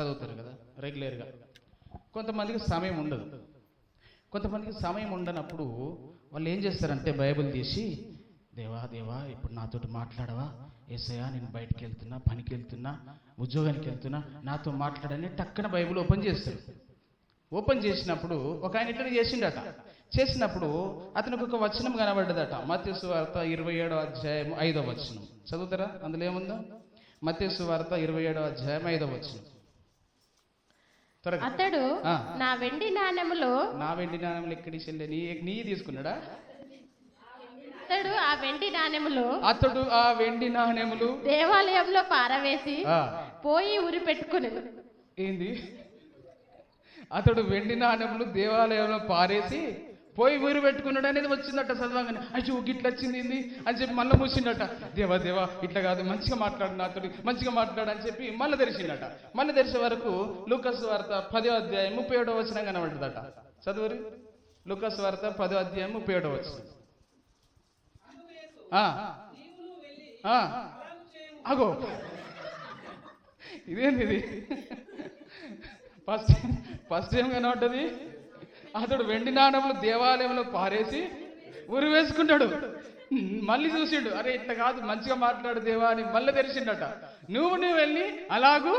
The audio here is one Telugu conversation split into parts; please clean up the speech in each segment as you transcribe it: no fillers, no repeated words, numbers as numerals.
చదువుతారు కదా రెగ్యులర్గా. కొంతమందికి సమయం ఉండదు. కొంతమందికి సమయం ఉండనప్పుడు వాళ్ళు ఏం చేస్తారంటే బైబిల్ తీసి, దేవా దేవా ఇప్పుడు నాతోటి మాట్లాడవా, యేసయ్యా నేను బయటికి వెళ్తున్నా, పనికి వెళ్తున్నా, ఉద్యోగానికి వెళ్తున్నా, నాతో మాట్లాడని టక్కన బైబిల్ ఓపెన్ చేస్తారు. ఓపెన్ చేసినప్పుడు ఒక ఆయన ఇట్లా చేసిండట. చేసినప్పుడు అతనికి ఒక వచనం కనబడ్డదట. మత్తయి సువార్త 27వ అధ్యాయం 5వ వచనం చదువుతారా? అందులో ఏముందో? మత్తయి సువార్త 27వ అధ్యాయం 5వ వచనం. అతడు నా వెండి నాణెములు ఎక్కడి చెల్లె నీ తీసుకున్నాడా? అతడు ఆ వెండి నాణెములు దేవాలయంలో పారవేసి పోయి ఉరి పెట్టుకునేది. ఏంది? అతడు వెండి నాణెములు దేవాలయంలో పారేసి పోయి ఊరు పెట్టుకున్నాడు అనేది వచ్చిందట. చదవగానే అయ్యో గిట్ల వచ్చింది ఏంది అని చెప్పి మళ్ళీ మూసిండట. దేవా దేవా ఇట్లా కాదు, మంచిగా మాట్లాడు, నాతోటి మంచిగా మాట్లాడు అని చెప్పి మళ్ళీ తెరిచిండట. మళ్ళీ తెరిచే వరకు లూకాసు వార్త 10వ అధ్యాయం 37వ వచనం కనబడ్డదట. చదువురి. లూకాసు వార్త 10వ అధ్యాయం 37వ వచనం. అగో ఇదేంది ఇది? ఫస్ట్ ఏం కనబడ్డది? అతడు వెండి నాణములు దేవాలయంలో పారేసి ఉరి వేసుకున్నాడు. మళ్ళీ చూసిండు, అరే ఇట్లా కాదు, మంచిగా మాట్లాడు దేవా అని మళ్ళీ తెరిచిండట. నువ్వు వెళ్ళి అలాగూ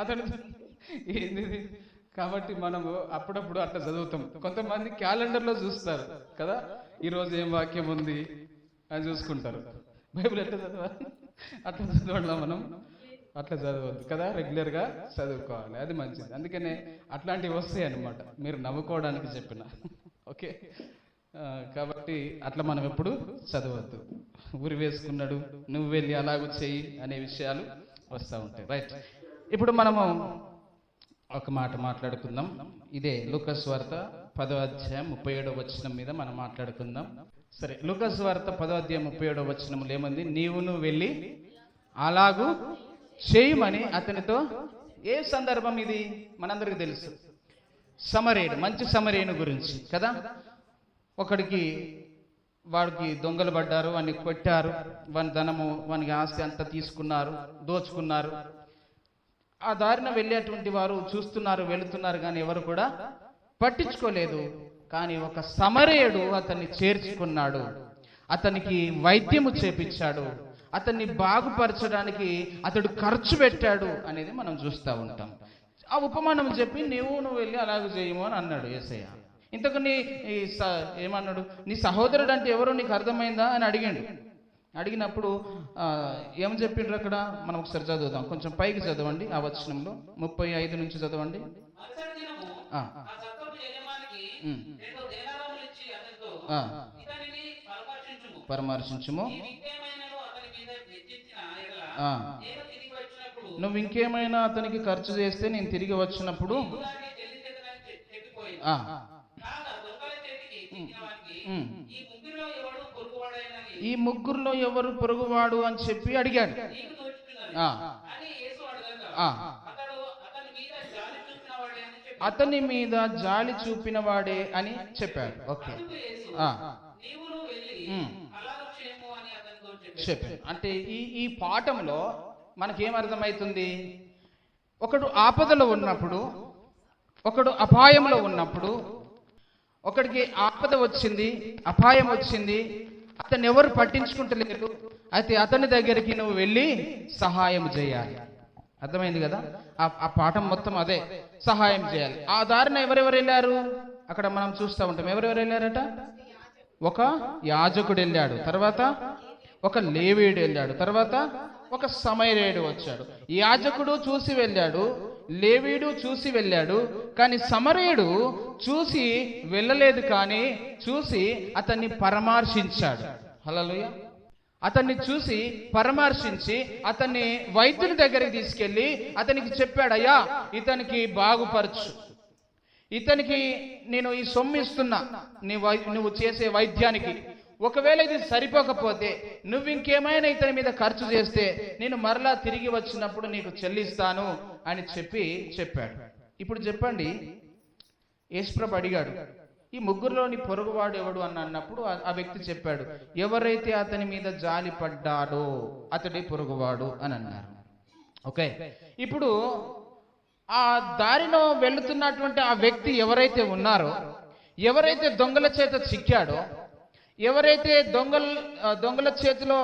అతడు ఏంది. కాబట్టి మనము అప్పుడప్పుడు అట్లా చదువుతాం. కొంతమంది క్యాలెండర్లో చూస్తారు కదా, ఈరోజు ఏం వాక్యం ఉంది అని చూసుకుంటారు. బైబిల్ ఎట్లా చదవాలి? అట్లా చదవడం మనం అట్లా చదవద్దు కదా, రెగ్యులర్గా చదువుకోవాలి, అది మంచిది. అందుకనే అట్లాంటివి వస్తాయి అన్నమాట, మీరు నవ్వుకోవడానికి చెప్పిన. ఓకే, కాబట్టి అట్లా మనం ఎప్పుడు చదవద్దు. ఊరి వేసుకున్నాడు, నువ్వు వెళ్ళి అలాగూ చెయ్యి అనే విషయాలు వస్తూ ఉంటాయి. రైట్, ఇప్పుడు మనము ఒక మాట మాట్లాడుకుందాం. ఇదే లూకాసు వార్త 10వ అధ్యాయం 37వ వచనం మీద మనం మాట్లాడుకుందాం. సరే, లూకాసు వార్త 10వ అధ్యాయం 37వ వచనంలో ఏమంది? నీవును వెళ్ళి అలాగూ చేయమని అతనితో. ఏ సందర్భం ఇది? మనందరికి తెలుసు. సమరేయుడు, మంచి సమరేయుని గురించి కదా. వాడికి దొంగలు పడ్డారు, వాడిని కొట్టారు, వాని ధనము వానికి ఆస్తి అంతా తీసుకున్నారు, దోచుకున్నారు. ఆ దారిన వెళ్ళేటువంటి వారు చూస్తున్నారు, వెళుతున్నారు, కానీ ఎవరు కూడా పట్టించుకోలేదు. కానీ ఒక సమరేయుడు అతన్ని చేర్చుకున్నాడు, అతనికి వైద్యము చేపించాడు, అతన్ని బాగుపరచడానికి అతడు ఖర్చు పెట్టాడు అనేది మనం చూస్తూ ఉంటాం. ఆ ఉపమానం చెప్పి నువ్వు వెళ్ళి అలాగే చేయము అని అన్నాడు యేసయ్య. ఇంతకు ఏమన్నాడు? నీ సహోదరుడు అంటే ఎవరో నీకు అర్థమైందా అని అడిగాడు. అడిగినప్పుడు ఏమని చెప్పిండ్రు అక్కడ? మనం ఒకసారి చదువుదాం, కొంచెం పైకి చదవండి. ఆ వచనంలో 35 నుంచి చదవండి. పరామర్శించుము, నువ్వు ఇంకేమైనా అతనికి ఖర్చు చేస్తే నేను తిరిగి వచ్చినప్పుడు ఈ ముగ్గురులో ఎవరు పొరుగువాడు అని చెప్పి అడిగాడు. అతని మీద జాలి చూపిన వాడే అని చెప్పాడు. ఓకే, చెప్పాడు. అంటే ఈ పాఠంలో మనకేమర్థమవుతుంది? ఒకడు ఆపదలో ఉన్నప్పుడు, ఒకడు అపాయంలో ఉన్నప్పుడు, ఒకడికి ఆపద వచ్చింది, అపాయం వచ్చింది, అతన్ని ఎవరు పట్టించుకుంటలేరు, అయితే అతని దగ్గరికి నువ్వు వెళ్ళి సహాయం చేయాలి. అర్థమైంది కదా? ఆ పాఠం మొత్తం అదే, సహాయం చేయాలి. ఆ దారిన ఎవరెవరు వెళ్ళారు అక్కడ మనం చూస్తూ ఉంటాం. ఎవరెవరు వెళ్ళారట? ఒక యాజకుడు వెళ్ళాడు, తర్వాత ఒక లేవీయుడు వెళ్ళాడు, తర్వాత ఒక సమరయుడు వచ్చాడు. యాజకుడు చూసి వెళ్ళాడు, లేవీయుడు చూసి వెళ్ళాడు, కానీ సమరయుడు చూసి వెళ్ళలేదు, కానీ చూసి అతన్ని పరామర్శించాడు. హల్లెలూయా. అతన్ని చూసి పరామర్శించి అతన్ని వైద్యుని దగ్గరికి తీసుకెళ్ళి అతనికి చెప్పాడు, అయ్యా ఇతనికి బాగుపరచు, ఇతనికి నేను ఈ సొమ్ము ఇస్తున్నా నువ్వు చేసే వైద్యానికి, ఒకవేళ ఇది సరిపోకపోతే నువ్వు ఇంకేమైనా ఇతని మీద ఖర్చు చేస్తే నేను మరలా తిరిగి వచ్చినప్పుడు నీకు చెల్లిస్తాను అని చెప్పాడు. ఇప్పుడు చెప్పండి, యేసుప్రభు అడిగాడు, ఈ ముగ్గురులోని పొరుగువాడు ఎవడు అని అన్నప్పుడు ఆ వ్యక్తి చెప్పాడు, ఎవరైతే అతని మీద జాలి పడ్డాడో అతడే పొరుగువాడు అని అన్నారు. ఓకే, ఇప్పుడు ఆ దారిలో వెళుతున్నటువంటి ఆ వ్యక్తి ఎవరైతే ఉన్నారో, ఎవరైతే దొంగల చేత చిక్కాడో, ఎవరైతే దొంగల చేతిలో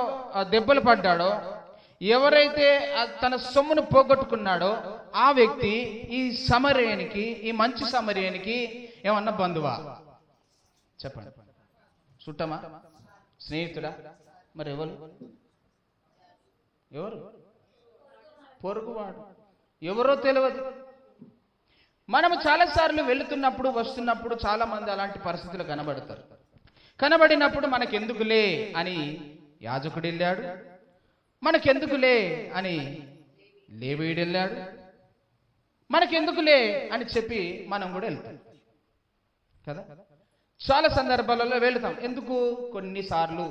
దెబ్బలు పడ్డాడో, ఎవరైతే తన సొమ్మును పోగొట్టుకున్నాడో ఆ వ్యక్తి ఈ సమరయునికి, ఈ మంచి సమరయునికి ఏమన్నా బంధువా? చెప్పండి. చుట్టమా? స్నేహితుడా? మరి ఎవరు? పొరుగువాడు. ఎవరో తెలియదు. మనము చాలాసార్లు వెళుతున్నప్పుడు వస్తున్నప్పుడు చాలా మంది అలాంటి పరిస్థితులు కనబడతారు. కనబడినప్పుడు మనకెందుకులే అని యాజకుడు వెళ్ళాడు, మనకెందుకులే అని లేవీయుడు వెళ్ళాడు, మనకెందుకులే అని చెప్పి మనం కూడా వెళ్తాం కదా. చాలా సందర్భాలలో వెళుతాం. ఎందుకు? కొన్నిసార్లు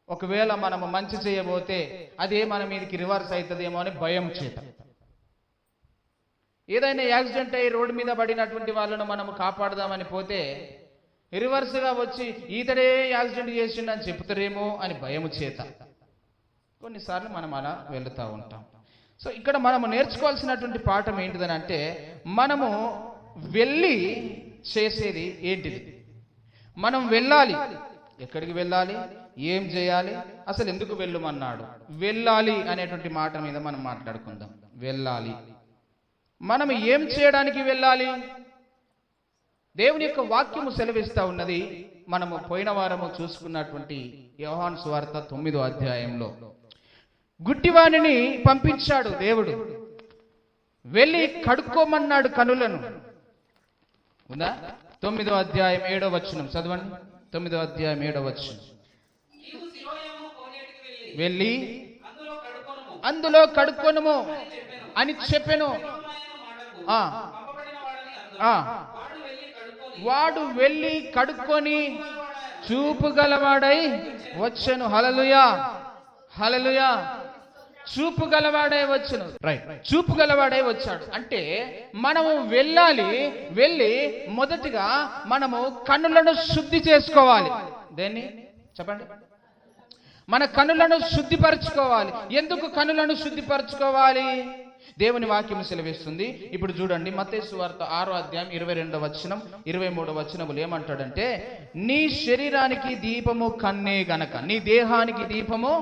ఒకవేళ మనము మంచి చేయబోతే అదే మన మీదకి రివర్స్ అవుతుందేమో అని భయం చేత. ఏదైనా యాక్సిడెంట్ అయ్యి రోడ్డు మీద పడినటువంటి వాళ్ళను మనము కాపాడదామని పోతే రివర్స్గా వచ్చి ఈతడే యాక్సిడెంట్ చేసిండని చెప్తారేమో అని భయము చేత కొన్నిసార్లు మనం అలా వెళుతూ ఉంటాం. సో ఇక్కడ మనము నేర్చుకోవాల్సినటువంటి పాఠం ఏంటిదని అంటే, మనము వెళ్ళి చేసేది ఏంటిది? మనం వెళ్ళాలి. ఎక్కడికి వెళ్ళాలి? ఏం చేయాలి? అసలు ఎందుకు వెళ్ళమన్నాడు? వెళ్ళాలి అనేటువంటి మాట మీద మనం మాట్లాడుకుందాం. వెళ్ళాలి. మనం ఏం చేయడానికి వెళ్ళాలి? దేవుని యొక్క వాక్యము సెలవిస్తా ఉన్నది. మనము పోయిన వారము చూసుకున్నటువంటి యోహాను సువార్త 9వ అధ్యాయంలో గుడ్డివాణిని పంపించాడు దేవుడు. వెళ్ళి కడుక్కోమన్నాడు కనులను. ఉందా? 9వ అధ్యాయం 7వ వచనం చదవండి. 9వ అధ్యాయం 7వ వచనం. వెళ్ళి అందులో కడుక్కొనుము అని చెప్పెను. వాడు వెళ్ళి కడుక్కొని చూపు గలవాడై వచ్చెను. హల్లెలూయా, హల్లెలూయా. చూపు గలవాడై వచ్చును. రైట్, చూపు గలవాడై వచ్చాడు. అంటే మనము వెళ్ళాలి. వెళ్ళి మొదటిగా మనము కన్నులను శుద్ధి చేసుకోవాలి. దేన్ని చెప్పండి? మన కన్నులను శుద్ధిపరచుకోవాలి. ఎందుకు కన్నులను శుద్ధిపరచుకోవాలి? దేవుని వాక్యం సెలవిస్తుంది. ఇప్పుడు చూడండి, మత్తయి సువార్త 6వ అధ్యాయం 22వ వచనం 23వ వచనములు ఏమంటాడంటే, నీ శరీరానికి దీపము కన్నే గనక, నీ దేహానికి దీపము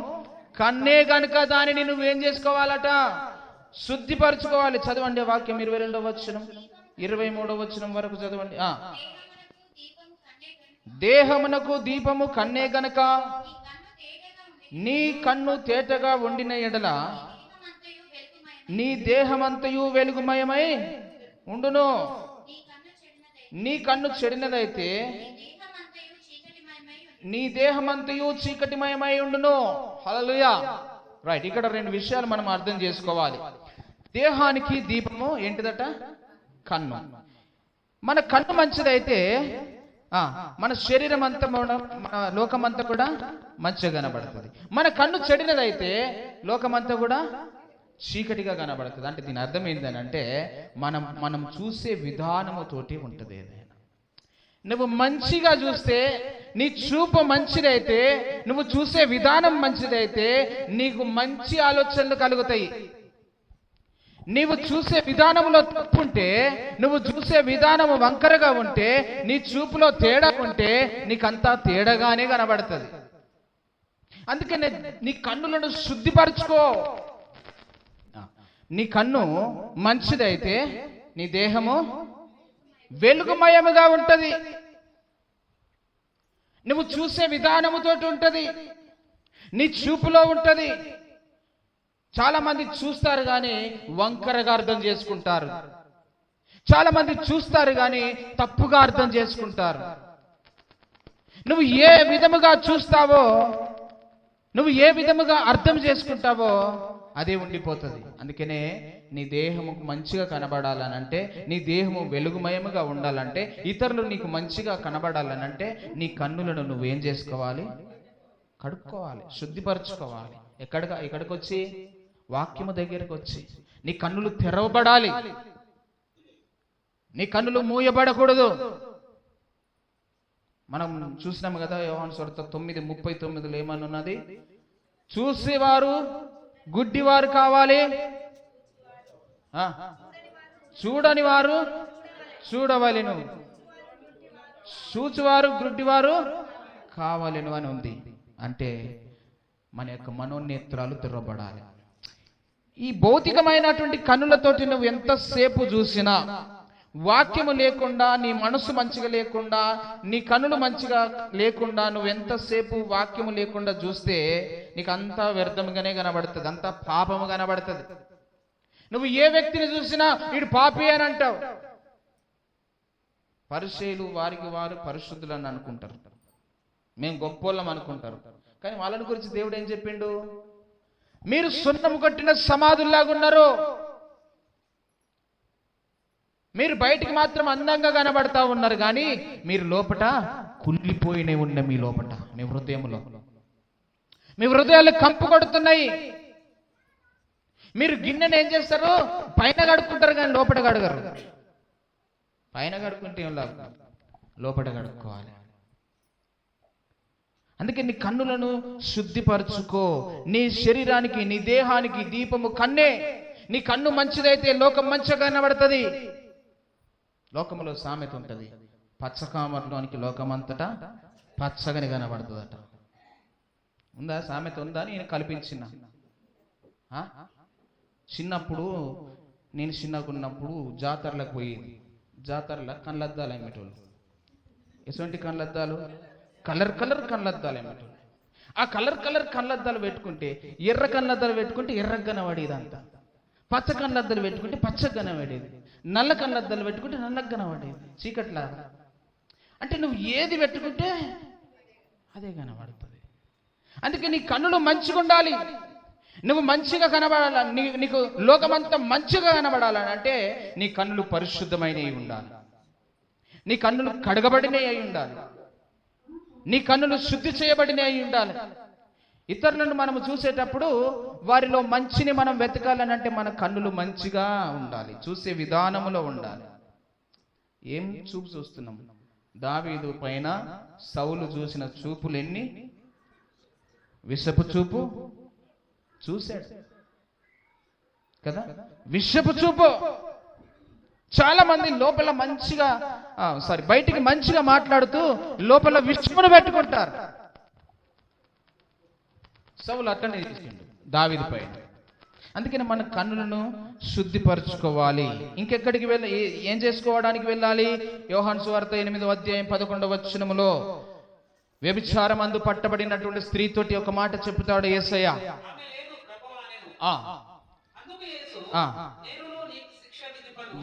కన్నే గనక దానిని నువ్వేం చేసుకోవాలట? శుద్ధిపరచుకోవాలి. చదవండి వాక్యం 22వ వచనం 23వ వచనం వరకు చదవండి. దేహమునకు దీపము కన్నే గనక నీ కన్ను తేటగా ఉండిన ఎడల నీ దేహమంతయు వెలుగుమయమై ఉండును. నీ కన్ను చెడినదైతే నీ దేహమంతయు చీకటిమయమై ఉండును. హల్లెలూయా. రైట్, ఇక్కడ రెండు విషయాలు మనం అర్థం చేసుకోవాలి. దేహానికి దీపము ఏంటిదట? కన్ను. మన కన్ను మంచిదైతే మన శరీరం అంతా, మన లోకమంతా కూడా మంచిగా కనబడుతుంది. మన కన్ను చెడినదైతే లోకమంతా కూడా చీకటిగా కనబడుతుంది. అంటే దీని అర్థం ఏంటంటే, మనం చూసే విధానముతోటి ఉంటుంది. ఏదైనా నువ్వు మంచిగా చూస్తే, నీ చూపు మంచిదైతే, నువ్వు చూసే విధానం మంచిదైతే నీకు మంచి ఆలోచనలు కలుగుతాయి. నీవు చూసే విధానంలో తప్పుంటే, నువ్వు చూసే విధానము వంకరగా ఉంటే, నీ చూపులో తేడా ఉంటే నీకంతా తేడాగానే కనబడుతుంది. అందుకనే నీ కన్నులను శుద్ధిపరచుకో. నీ కన్ను మంచిదైతే నీ దేహము వెలుగుమయముగా ఉంటది. నువ్వు చూసే విధానముతోటి ఉంటది, నీ చూపులో ఉంటది. చాలా మంది చూస్తారు కానీ వంకరగా అర్థం చేసుకుంటారు. చాలా మంది చూస్తారు కానీ తప్పుగా అర్థం చేసుకుంటారు. నువ్వు ఏ విధముగా చూస్తావో, నువ్వు ఏ విధముగా అర్థం చేసుకుంటావో అదే ఉండిపోతుంది. అందుకనే నీ దేహము మంచిగా కనబడాలనంటే, నీ దేహము వెలుగుమయముగా ఉండాలంటే, ఇతరులు నీకు మంచిగా కనబడాలనంటే నీ కన్నులను నువ్వేం చేసుకోవాలి? కడుక్కోవాలి, శుద్ధిపరచుకోవాలి. ఎక్కడికి వచ్చి? వాక్యము దగ్గరకు వచ్చి. నీ కన్నులు తెరవబడాలి, నీ కన్నులు మూయబడకూడదు. మనం చూసినాము కదా, యోహాను సువార్త 9:39 ఏమనున్నది? చూసేవారు గుడ్డివారు కావాలి, చూడని వారు చూడవలెను, చూచువారు గ్రుడ్డివారు కావలెను అని ఉంది. అంటే మన యొక్క మనోనేత్రాలు తెరవబడాలి. ఈ భౌతికమైనటువంటి కన్నులతోటి నువ్వు ఎంతసేపు చూసినా, వాక్యము లేకుండా, నీ మనసు మంచిగా లేకుండా, నీ కన్నులు మంచిగా లేకుండా, నువ్వు ఎంతసేపు వాక్యము లేకుండా చూస్తే నీకు అంతా వ్యర్థముగానే కనబడుతుంది, అంతా పాపము కనబడుతుంది. నువ్వు ఏ వ్యక్తిని చూసినా వీడు పాపి అని అంటావు. పరిసయ్యులు వారికి వారు పరిశుద్ధులు అని అనుకుంటారు, మేము గొప్పోళ్ళం అనుకుంటారు. కానీ వాళ్ళని గురించి దేవుడు ఏం చెప్పిండు? మీరు సున్నము కొట్టిన సమాధుల్లాగా ఉన్నారు. మీరు బయటికి మాత్రం అందంగా కనబడతా ఉన్నారు, కానీ మీరు లోపట కుళ్ళిపోయినే ఉన్న మీ లోపట, మీ హృదయంలో, మీ హృదయాలు కంపు కొడుతున్నాయి. మీరు గిన్నెను ఏం చేస్తారు? పైన కడుక్కుంటారు కానీ లోపల కడగరు. పైన కడుక్కుంటే ఏం లాభం? లోపల కడుక్కోవాలి. అందుకే నీ కన్నులను శుద్ధిపరచుకో. నీ శరీరానికి, నీ దేహానికి దీపము కన్నే. నీ కన్ను మంచిదైతే లోకం మంచిగా కనబడుతుంది. లోకములో సామెత ఉంటుంది, పచ్చకామర్లోనికి లోకమంతటా పచ్చగని కనబడుతుందట. ఉందా? సామెత ఉందా? నేను కల్పించిన. చిన్నప్పుడు, నేను చిన్నకున్నప్పుడు జాతరలకు పోయేది. జాతరలో కళ్ళద్దాలు అమ్మేటోళ్ళు. ఎటువంటి కళ్ళద్దాలు? కలర్ కళ్ళద్దాలు అమ్మేటోళ్ళు. ఆ కలర్ కళ్ళద్దాలు పెట్టుకుంటే, ఎర్ర కళ్ళద్దాలు పెట్టుకుంటే ఎర్రగా కనబడేది అంతా. పచ్చ కళ్ళద్దాలు పెట్టుకుంటే పచ్చగా కనబడేది. నల్ల కళ్ళద్దాలు పెట్టుకుంటే నల్లగా కనబడేది, చీకట్లా. అంటే నువ్వు ఏది పెట్టుకుంటే అదే కనబడుతుంది. అందుకే నీ కన్నులు మంచిగా ఉండాలి. నువ్వు మంచిగా కనబడాలని, నీకు లోకమంతా మంచిగా కనబడాలని అంటే నీ కన్నులు పరిశుద్ధమైనవి ఉండాలి, నీ కన్నులు కడగబడినవి అయి ఉండాలి, నీ కన్నులు శుద్ధి చేయబడినవి అయి ఉండాలి. ఇతరులను మనం చూసేటప్పుడు వారిలో మంచిని మనం వెతకాలని అంటే మన కన్నులు మంచిగా ఉండాలి, చూసే విధానములో ఉండాలి. ఏం చూపు చూస్తున్నాం? దావీదు పైన సౌలు చూసిన చూపులు ఎన్ని? విషపు చూపు చూశాడు కదా, విషపు చూపు. చాలా మంది లోపల మంచిగా, బయటికి మంచిగా మాట్లాడుతూ లోపల విషమును పెట్టుకుంటారు. సౌలు అట్లనే చేసిండు దావీదు పైన. అందుకని మన కన్నులను శుద్ధిపరచుకోవాలి. ఇంకెక్కడికి వెళ్ళి ఏం చేసుకోవడానికి వెళ్ళాలి? యోహాను సువార్త 8వ అధ్యాయం 11వ వచనములో వ్యభిచారమందు పట్టబడినటువంటి స్త్రీతోటి ఒక మాట చెప్తాడు యేసయ్య.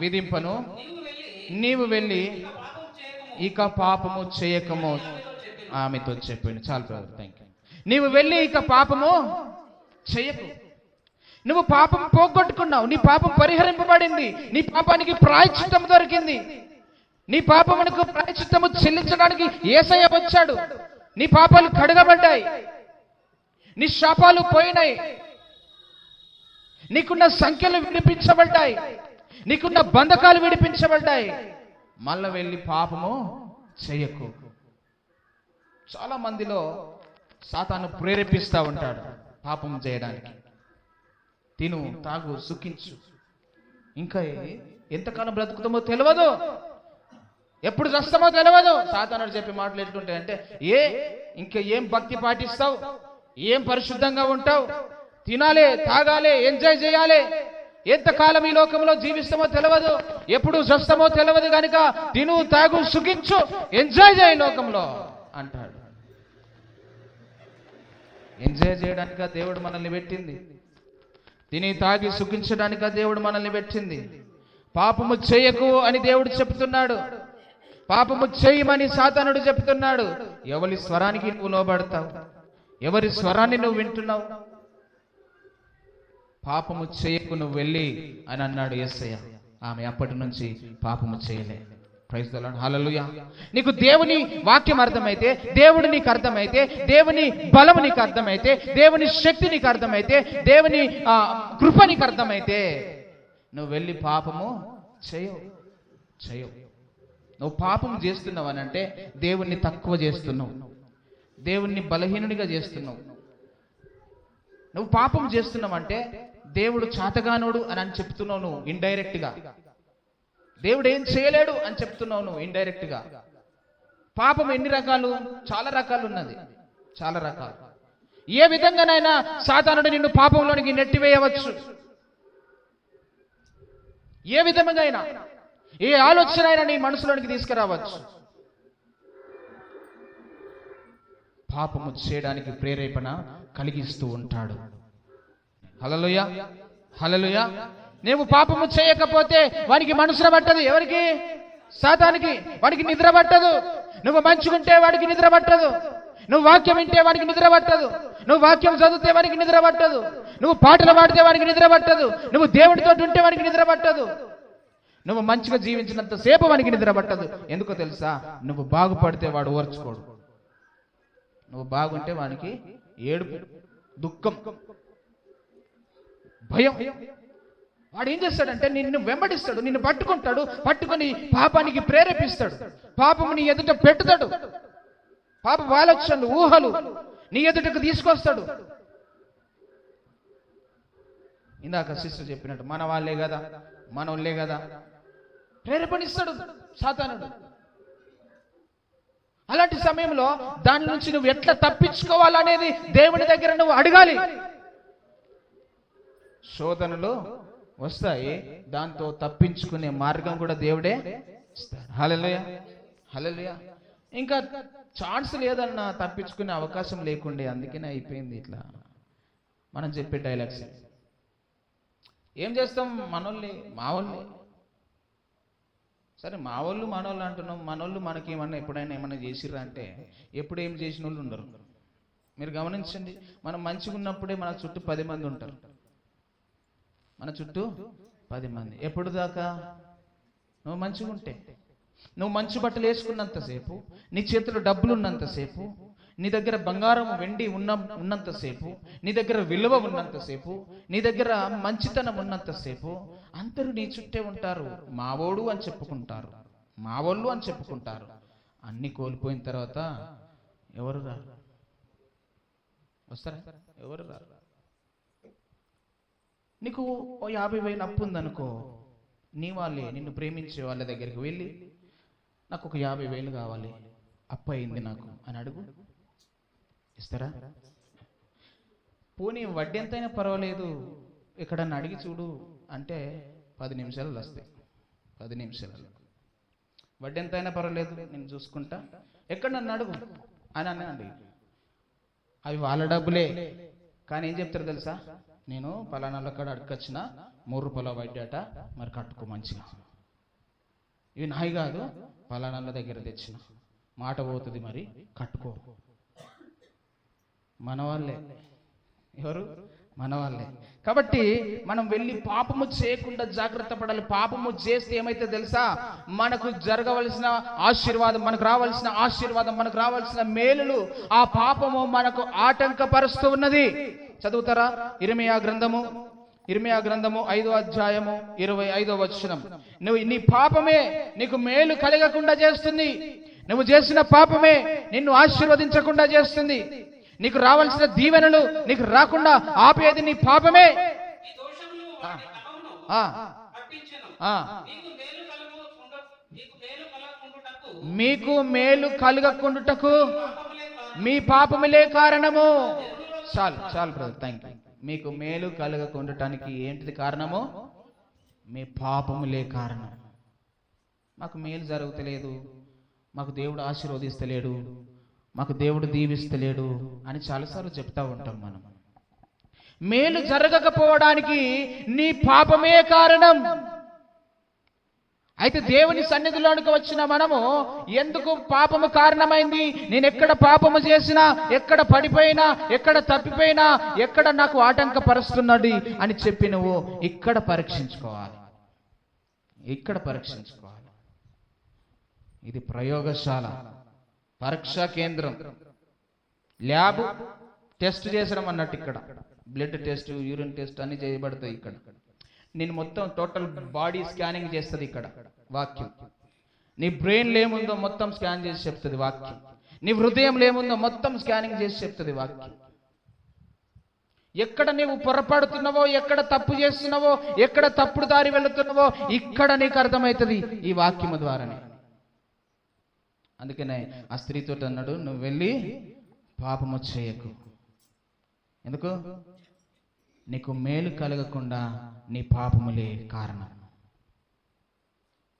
విధింపను, నీవు వెళ్ళి ఇక పాపము చేయకము ఆమెతో చెప్పిండు. చాలు బ్రదర్, థ్యాంక్ యూ. నీవు వెళ్ళి ఇక పాపము చేయకు. నువ్వు పాపం పోగొట్టుకున్నావు, నీ పాపం పరిహరింపబడింది, నీ పాపానికి ప్రాయశ్చిత్తము దొరికింది. నీ పాపమునకు ప్రాయశ్చిత్తము చెల్లించడానికి యేసయ్య వచ్చాడు. నీ పాపాలు కడగబడ్డాయి, నీ శాపాలు పోయినాయి, నీకున్న సంఖ్యలు విడిపించబడ్డాయి, నీకున్న బంధకాలు విడిపించబడ్డాయి. మళ్ళా వెళ్ళి పాపము చేయకు. చాలా మందిలో సాతాను ప్రేరేపిస్తూ ఉంటాడు పాపం చేయడానికి. తిను, తాగు, సుఖించు, ఇంకా ఎంతకాలం బ్రతుకుతామో తెలియదు, ఎప్పుడు చస్తామో తెలియదు. సాతానుడు చెప్పే మాటలు ఎట్లుంటాయి అంటే, ఇంకా ఏం భక్తి పాటిస్తావు, ఏం పరిశుద్ధంగా ఉంటావు, తినాలి, తాగాలి, ఎంజాయ్ చేయాలి, ఎంతకాలం ఈ లోకంలో జీవిస్తామో తెలియదు, ఎప్పుడు చస్తామో తెలియదు, కనుక తిను, తాగు, సుఖించు, ఎంజాయ్ చేయి లోకంలో అంటాడు. ఎంజాయ్ చేయడానిక దేవుడు మనల్ని పెట్టింది? తిని తాగి సుఖించడానిక దేవుడు మనల్ని పెట్టింది? పాపము చేయకు అని దేవుడు చెప్తున్నాడు, పాపము చేయమని సాతానుడు చెప్తున్నాడు. ఎవరి స్వరానికి నువ్వు లోబడతావు? ఎవరి స్వరాన్ని నువ్వు వింటున్నావు? పాపము చేయకు నువ్వు వెళ్ళి అని అన్నాడు యేసయ్య. ఆమె అప్పటి నుంచి పాపము చేయలే. ప్రైజ్ ది లార్డ్, హల్లెలూయా. నీకు దేవుని వాక్యం అర్థమైతే, దేవుడు నీకు అర్థమైతే, దేవుని బలము నీకు అర్థమైతే, దేవుని శక్తి నీకు అర్థమైతే, దేవుని కృప నీకు అర్థమైతే నువ్వు వెళ్ళి పాపము చేయవు. నువ్వు పాపం చేస్తున్నావు అని అంటే దేవుణ్ణి తక్కువ చేస్తున్నావు, దేవుణ్ణి బలహీనునిగా చేస్తున్నావు. నువ్వు పాపం చేస్తున్నావు అంటే దేవుడు చాతగానోడు అని చెప్తున్నావు నువ్వు ఇండైరెక్ట్ గా. దేవుడు ఏం చేయలేడు అని చెప్తున్నావు నువ్వు ఇండైరెక్ట్ గా. పాపం ఎన్ని రకాలు? చాలా రకాలు ఉన్నది, చాలా రకాలు. ఏ విధంగానైనా సాతానుడు నిన్ను పాపంలోనికి నెట్టివేయవచ్చు. ఏ విధంగా అయినా, ఏ ఆలోచన అయినా నీ మనసులోనికి తీసుకురావచ్చు. పాపము చేయడానికి ప్రేరేపణ కలిగిస్తూ ఉంటాడు. హల్లెలూయా, హల్లెలూయా. నువ్వు పాపము చేయకపోతే వానికి మనసున పట్టదు. ఎవరికి? సాతానికి. వాడికి నిద్ర పట్టదు. నువ్వు మంచుకుంటే వాడికి నిద్ర పట్టదు. నువ్వు వాక్యం వింటే వాడికి నిద్ర పట్టదు. నువ్వు వాక్యం చదివితే వాడికి నిద్ర పట్టదు. నువ్వు పాటలు పాడితే వాడికి నిద్ర పట్టదు. నువ్వు దేవుడితో ఉంటే వాడికి నిద్ర పట్టదు. నువ్వు మంచిగా జీవించినంత సేపు వాడికి నిద్ర పట్టదు. ఎందుకో తెలుసా? నువ్వు బాగుపడితే వాడు ఓర్చుకోడు. నువ్వు బాగుంటే వానికి ఏడుపు, దుఃఖం, భయం. వాడు ఏం చేస్తాడంటే నిన్ను వెంబడిస్తాడు, నిన్ను పట్టుకుంటాడు, పట్టుకొని పాపానికి ప్రేరేపిస్తాడు, పాపము నీ ఎదుట పెట్టుతాడు, పాప ఆలోచనలు, ఊహలు నీ ఎదుటకు తీసుకొస్తాడు. ఇందాక సిస్టర్ చెప్పినట్టు మన వాళ్ళే కదా, మనోళ్ళే కదా, ప్రేరేపణిస్తాడు సాతానుడు. అలాంటి సమయంలో దాని నుంచి నువ్వు ఎట్లా తప్పించుకోవాలనేది దేవుని దగ్గర నువ్వు అడగాలి. శోధనలు వస్తాయి, దాంతో తప్పించుకునే మార్గం కూడా దేవుడే ఇస్తాడు. హల్లెలూయా, హల్లెలూయా. ఇంకా ఛాన్స్ లేదన్నా, తప్పించుకునే అవకాశం లేకుండే, అందుకనే అయిపోయింది ఇట్లా మనం చెప్పే డైలాగ్స్. ఏం చేస్తాం? మనోళ్ళే, మా వాళ్ళే. సరే మా వాళ్ళు మనోళ్ళు అంటున్నాం, మనోళ్ళు మనకేమన్నా ఎప్పుడైనా ఏమన్నా చేసిర్రా అంటే ఎప్పుడు ఏం చేసిన వాళ్ళు ఉండరు. మీరు గమనించండి, మనం మంచిగా ఉన్నప్పుడే మన చుట్టూ 10 మంది ఉంటారు. మన చుట్టూ 10 మంది. ఎప్పుడు దాకా? నువ్వు మంచిగా ఉంటే, నువ్వు మంచి బట్టలు వేసుకున్నంతసేపు, నీ చేతిలో డబ్బులు ఉన్నంతసేపు, నీ దగ్గర బంగారం వెండి ఉన్నంతసేపు, నీ దగ్గర విలువ ఉన్నంతసేపు, నీ దగ్గర మంచితనం ఉన్నంతసేపు అందరూ నీ చుట్టే ఉంటారు. మావోడు అని చెప్పుకుంటారు, మావోళ్ళు అని చెప్పుకుంటారు. అన్ని కోల్పోయిన తర్వాత ఎవరు రారు? వస్తారా? ఎవరు రారు. నీకు 50,000 అప్పు ఉందనుకో, నీ వాళ్ళే నిన్ను ప్రేమించే వాళ్ళ దగ్గరికి వెళ్ళి నాకు ఒక 50,000 కావాలి, అప్పు అయింది నాకు అని అడుగు. ఇస్తారా? పోనీ వడ్డీ ఎంతైనా పర్వాలేదు, ఎక్కడన్నా అడిగి చూడు అంటే 10 నిమిషాలు వస్తాయి. 10 నిమిషాలు వడ్డీ ఎంతైనా పర్వాలేదు, నేను చూసుకుంటా, ఎక్కడ నన్ను అడుగు అని అనండి. అవి వాళ్ళ డబ్బులే, కానీ ఏం చెప్తారు తెలుసా? నేను పలానాలో కాడ అడగొచ్చిన 3 రూపాయల వడ్డీ అట, మరి కట్టుకో మంచిగా. ఇవి నాయి కాదు, పలానాల దగ్గర తెచ్చిన, మాట పోతుంది, మరి కట్టుకో. మన వాళ్ళే. ఎవరు? మన వాళ్ళే. కాబట్టి మనం వెళ్ళి పాపము చేయకుండా జాగ్రత్త పడాలి. పాపము చేస్తే ఏమైతే తెలుసా? మనకు జరగవలసిన ఆశీర్వాదం, మనకు రావాల్సిన ఆశీర్వాదం, మనకు రావాల్సిన మేలులు ఆ పాపము మనకు ఆటంకపరుస్తూ ఉన్నది. చదువుతారా? ఇర్మీయా గ్రంథము 5వ అధ్యాయము 25వ వచనం. నీ పాపమే నీకు మేలు కలగకుండా చేస్తుంది. నువ్వు చేసిన పాపమే నిన్ను ఆశీర్వదించకుండా చేస్తుంది. నీకు రావాల్సిన దీవెనలు నీకు రాకుండా ఆపేది నీ పాపమే. మీకు మేలు కలుగకుండుటకు మీ పాపములే కారణము. చాలు చాలు బ్రదర్, థ్యాంక్ యూ. మీకు మేలు కలుగకుండటానికి ఏంటిది కారణము? మీ పాపములే కారణం. మాకు మేలు జరుగుతలేదు, మాకు దేవుడు ఆశీర్వదిస్తలేడు, మాకు దేవుడు దీవిస్తలేడు అని చాలాసార్లు చెప్తా ఉంటాం మనం. మేలు జరగకపోవడానికి నీ పాపమే కారణం. అయితే దేవుని సన్నిధిలోనికి వచ్చిన మనము ఎందుకు పాపము కారణమైంది, నేను ఎక్కడ పాపము చేసినా, ఎక్కడ పడిపోయినా, ఎక్కడ తప్పిపోయినా, ఎక్కడ నాకు ఆటంకపరుస్తున్నది అని చెప్పి నువ్వు ఇక్కడ పరీక్షించుకోవాలి. ఇక్కడ పరీక్షించుకోవాలి. ఇది ప్రయోగశాల, పరీక్షా కేంద్రం, ల్యాబ్ టెస్ట్ చేసడం అన్నట్టు. ఇక్కడ బ్లడ్ టెస్ట్, యూరిన్ టెస్ట్ అన్ని చేయబడతాయి. ఇక్కడ నేను మొత్తం టోటల్ బాడీ స్కానింగ్ చేస్తుంది ఇక్కడ వాక్యం. నీ బ్రెయిన్లో ఏముందో మొత్తం స్కాన్ చేసి చెప్తుంది వాక్యం. నీ హృదయంలో ఏముందో మొత్తం స్కానింగ్ చేసి చెప్తుంది వాక్యం. ఎక్కడ నీవు పొరపడుతున్నావో, ఎక్కడ తప్పు చేస్తున్నావో, ఎక్కడ తప్పుడు దారి వెళుతున్నావో ఇక్కడ నీకు అర్థమవుతుంది ఈ వాక్యము ద్వారానే. అందుకనే ఆ స్త్రీతో అన్నాడు, నువ్వు వెళ్ళి పాపము చేయకు. ఎందుకు? నీకు మేలు కలగకుండా నీ పాపములే కారణం.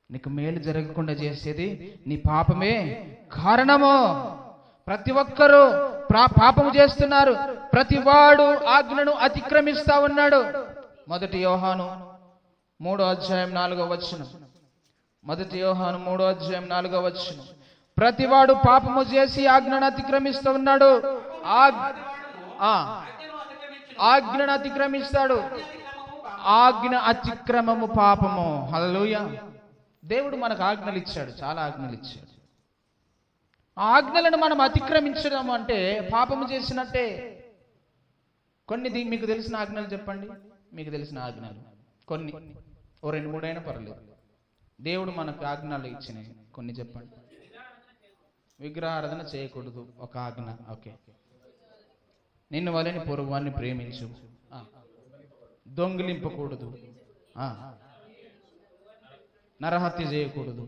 నీకు మేలు జరగకుండా చేసేది నీ పాపమే కారణము. ప్రతి ఒక్కరూ పాపము చేస్తున్నారు. ప్రతివాడు ఆజ్ఞను అతిక్రమిస్తా ఉన్నాడు. 1 యోహాను 3:4. 1 యోహాను 3:4. ప్రతివాడు పాపము చేసి ఆజ్ఞను అతిక్రమిస్తూ ఉన్నాడు. ఆజ్ఞను అతిక్రమిస్తాడు. ఆజ్ఞ అతిక్రమము పాపము. హల్లెలూయా. దేవుడు మనకు ఆజ్ఞలు ఇచ్చాడు, చాలా ఆజ్ఞలు ఇచ్చాడు. ఆజ్ఞలను మనం అతిక్రమించడం అంటే పాపము చేసినట్టే. కొన్ని మీకు తెలిసిన ఆజ్ఞలు చెప్పండి. మీకు తెలిసిన ఆజ్ఞలు కొన్ని, 2-3 అయినా పర్లేదు. దేవుడు మనకు ఆజ్ఞలు ఇచ్చినాయి కొన్ని చెప్పండి. విగ్రహారాధన చేయకూడదు ఒక ఆజ్ఞ. ఓకే. నిన్ను వలని పొరుగువాన్ని ప్రేమించు. దొంగిలింపకూడదు. నరహత్య చేయకూడదు.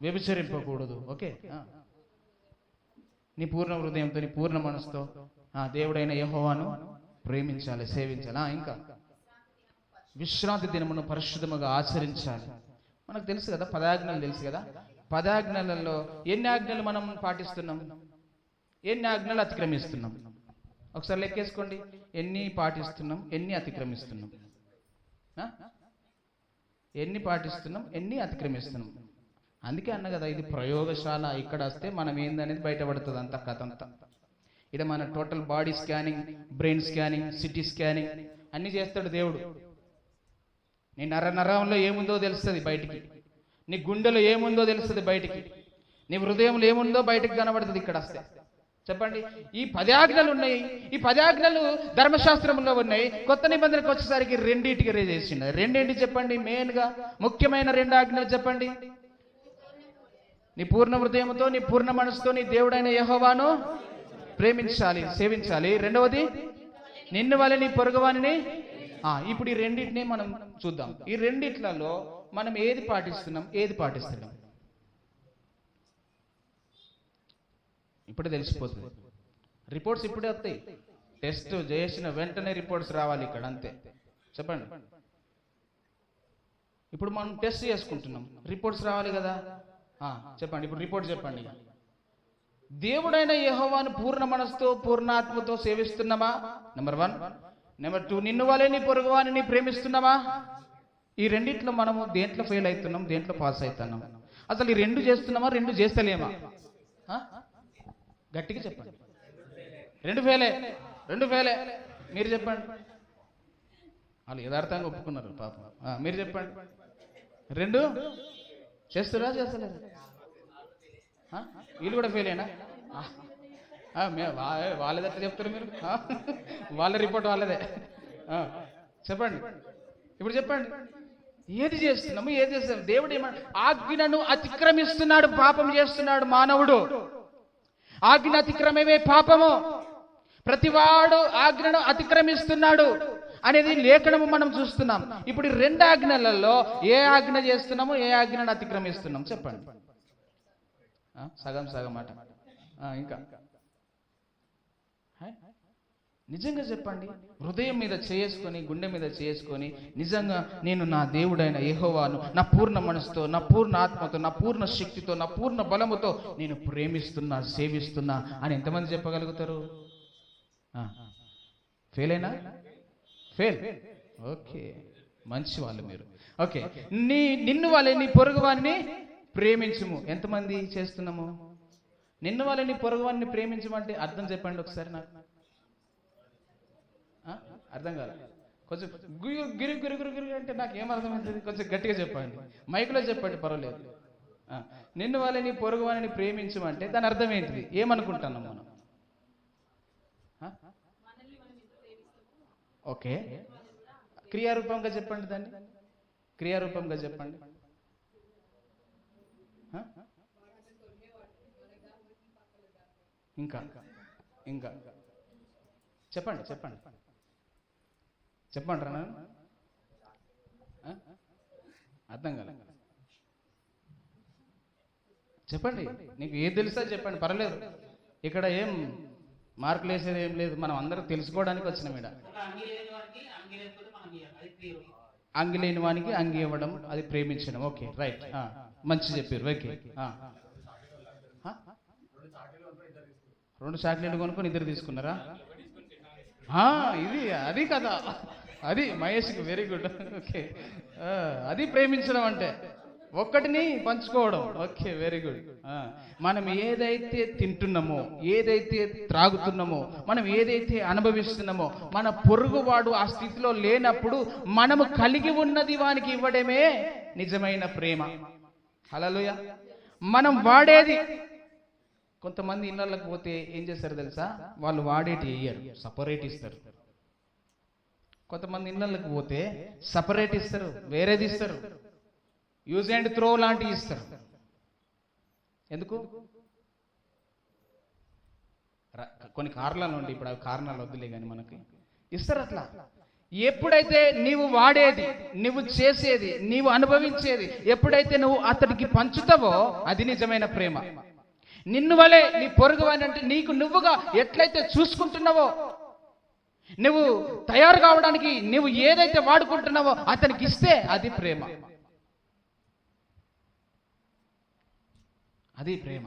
వ్యభిచరింపకూడదు. ఓకే. నీ పూర్ణ హృదయంతో, నీ పూర్ణ మనసుతో దేవుడైన యెహోవాను ప్రేమించాలి, సేవించాలి. ఇంకా విశ్రాంతి దినమును పరిశుద్ధముగా ఆచరించాలి. మనకు తెలుసు కదా, 10 ఆజ్ఞలు తెలుసు కదా. 10 ఆజ్ఞలలో ఎన్ని ఆజ్ఞలు మనం పాటిస్తున్నాం, ఎన్ని ఆజ్ఞలు అతిక్రమిస్తున్నాం? ఒకసారి లెక్కేసుకోండి. ఎన్ని పాటిస్తున్నాం, ఎన్ని అతిక్రమిస్తున్నాం? ఎన్ని పాటిస్తున్నాం, ఎన్ని అతిక్రమిస్తున్నాం? అందుకే అన్న కదా, ఇది ప్రయోగశాల. ఇక్కడ వస్తే మనం ఏందనేది బయటపడుతుంది అంత కథ అంతా. ఇక్కడ మన total body scanning, brain scanning, city scanning అన్నీ చేస్తాడు దేవుడు. నీ నరంలో ఏముందో తెలుస్తుంది బయటికి, నీ గుండెలో ఏముందో తెలుస్తుంది బయటికి, నీ హృదయంలో ఏముందో బయటికి కనబడుతుంది ఇక్కడ వస్తే. చెప్పండి. ఈ 10 ఆజ్ఞలు ఉన్నాయి. ఈ 10 ఆజ్ఞలు ధర్మశాస్త్రంలో ఉన్నాయి. కొత్త నిబంధనకు వచ్చేసరికి 2టికి రేజ్ చేసిండు. 2 చెప్పండి. మెయిన్గా ముఖ్యమైన 2 ఆజ్ఞలు చెప్పండి. నీ పూర్ణ హృదయంతో, నీ పూర్ణ మనసుతో నీ దేవుడైన యెహోవాను ప్రేమించాలి, సేవించాలి. 2వది నిన్ను వలె నీ పొరుగువానిని. ఇప్పుడు ఈ 2టిని మనం చూద్దాం. ఈ 2టిలలో మనం ఏది పాటిస్తున్నాం, ఏది పాటిస్తున్నాం ఇప్పుడే తెలిసిపోతుంది. రిపోర్ట్స్ ఇప్పుడే వస్తాయి. టెస్ట్ చేసిన వెంటనే రిపోర్ట్స్ రావాలి ఇక్కడ, అంతే. చెప్పండి. ఇప్పుడు మనం టెస్ట్ చేసుకుంటున్నాం, రిపోర్ట్స్ రావాలి కదా. చెప్పండి. ఇప్పుడు రిపోర్ట్ చెప్పండి. దేవుడైన యెహోవాను పూర్ణ మనసుతో, పూర్ణాత్మతో సేవిస్తున్నామా? నెంబర్ 1. నెంబర్ 2, నిన్ను వలె నీ పొరుగువానిని ప్రేమిస్తున్నామా? ఈ 2టిలో మనము దేంట్లో ఫెయిల్ అవుతున్నాం, దేంట్లో పాస్ అవుతున్నాం? అసలు ఈ 2 చేస్తున్నామా, 2 చేస్తలేమా? గట్టిగా చెప్పండి. 2 ఫెయిలే, 2 ఫెయిలే. మీరు చెప్పండి. వాళ్ళు యథార్థంగా ఒప్పుకున్నారు పాపం. మీరు చెప్పండి. 2 చేస్తురా, చేస్తలేదు? వీళ్ళు కూడా ఫెయిల్ అయినా? వాళ్ళేదట్లా చెప్తారు మీరు? వాళ్ళ రిపోర్ట్ వాళ్ళదే. చెప్పండి. ఇప్పుడు చెప్పండి. ఏది చేస్తున్నాము, ఏది చేస్తున్నాము? దేవుడు ఏమన్నా ఆజ్ఞను అతిక్రమిస్తున్నాడు, పాపం చేస్తున్నాడు మానవుడు. ఆజ్ఞ అతిక్రమమే పాపము. ప్రతివాడు ఆజ్ఞను అతిక్రమిస్తున్నాడు అనేది లేఖనము మనం చూస్తున్నాం. ఇప్పుడు 2 ఆజ్ఞలలో ఏ ఆజ్ఞ చేస్తున్నాము, ఏ ఆజ్ఞను అతిక్రమిస్తున్నాం? చెప్పండి. సగం సగం మాట. ఇంకా నిజంగా చెప్పండి. హృదయం మీద చేసుకొని, గుండె మీద చేసుకొని, నిజంగా నేను నా దేవుడైన యెహోవాను నా పూర్ణ మనసుతో, నా పూర్ణ ఆత్మతో, నా పూర్ణ శక్తితో, నా పూర్ణ బలముతో నేను ప్రేమిస్తున్నా, సేవిస్తున్నా అని ఎంతమంది చెప్పగలుగుతారు? ఫెయిల్ అయినా? ఫెయిల్. ఓకే, మంచి వాళ్ళు మీరు. ఓకే. నిన్ను వాళ్ళే నీ పొరుగువాన్ని ప్రేమించుము. ఎంతమంది చేస్తున్నాము? నిన్ను వాళ్ళే నీ పొరుగువాన్ని ప్రేమించమంటే అర్థం చెప్పండి ఒకసారి నాకు. అర్థం కాదు. కొంచెం గిరి గిరి గిరి గిరి అంటే నాకు ఏమర్థమవుతుంది? కొంచెం గట్టిగా చెప్పండి, మైకులో చెప్పండి, పర్వాలేదు. నిన్ను వాళ్ళని నీ పొరుగు వాళ్ళని ప్రేమించమంటే దాని అర్థం ఏంటిది? ఏమనుకుంటున్నాం మనం? ఓకే, క్రియారూపంగా చెప్పండి దాన్ని. క్రియారూపంగా చెప్పండి. ఇంకా ఇంకా చెప్పండి చెప్పండి చెప్పండి రా. అర్థం కాలే. చెప్పండి, నీకు ఏది తెలుసా చెప్పండి, పర్లేదు. ఇక్కడ ఏం మార్కులు వేసేది ఏం లేదు, మనం అందరం తెలుసుకోవడానికి వచ్చినాం ఇక్కడ. అంగి లేని వానికి అంగి ఇవ్వడం అది ప్రేమించడం. ఓకే, రైట్, మంచి చెప్పారు. ఓకే, 2 చాక్లెట్లు కొనుక్కొని ఇద్దరు తీసుకున్నారా? ఇది అది కదా, అది మహేష్కి వెరీ గుడ్. ఓకే, అది ప్రేమించడం అంటే ఒక్కటిని పంచుకోవడం. Okay, very good. మనం ఏదైతే తింటున్నామో, ఏదైతే త్రాగుతున్నామో, మనం ఏదైతే అనుభవిస్తున్నామో, మన పొరుగువాడు ఆ స్థితిలో లేనప్పుడు మనము కలిగి ఉన్నది వానికి ఇవ్వడమే నిజమైన ప్రేమ. హల్లెలూయా. మనం వాడేది, కొంతమంది ఇళ్ళకి పోతే ఏం చేస్తారు తెలుసా, వాళ్ళు వాడేటి ఇయ్యరు, సపరేట్ ఇస్తారు. కొంతమంది ఇళ్ళకి పోతే సపరేట్ ఇస్తారు, వేరేది ఇస్తారు, యూజ్ అండ్ త్రో లాంటివి ఇస్తారు. ఎందుకు? కొన్ని కారణాలు ఉండి, ఇప్పుడు అవి కారణాలు వద్దులే కానీ మనకి ఇస్తారు అట్లా. ఎప్పుడైతే నీవు వాడేది, నువ్వు చేసేది, నీవు అనుభవించేది ఎప్పుడైతే నువ్వు అతడికి పంచుతావో అది నిజమైన ప్రేమ. నిన్ను వలే నీ పొరుగు అంటే నీకు నువ్వుగా ఎట్లయితే చూసుకుంటున్నావో, నువ్వు తయారు కావడానికి నువ్వు ఏదైతే వాడుకుంటున్నావో అతనికి ఇస్తే అది ప్రేమ. అది ప్రేమ.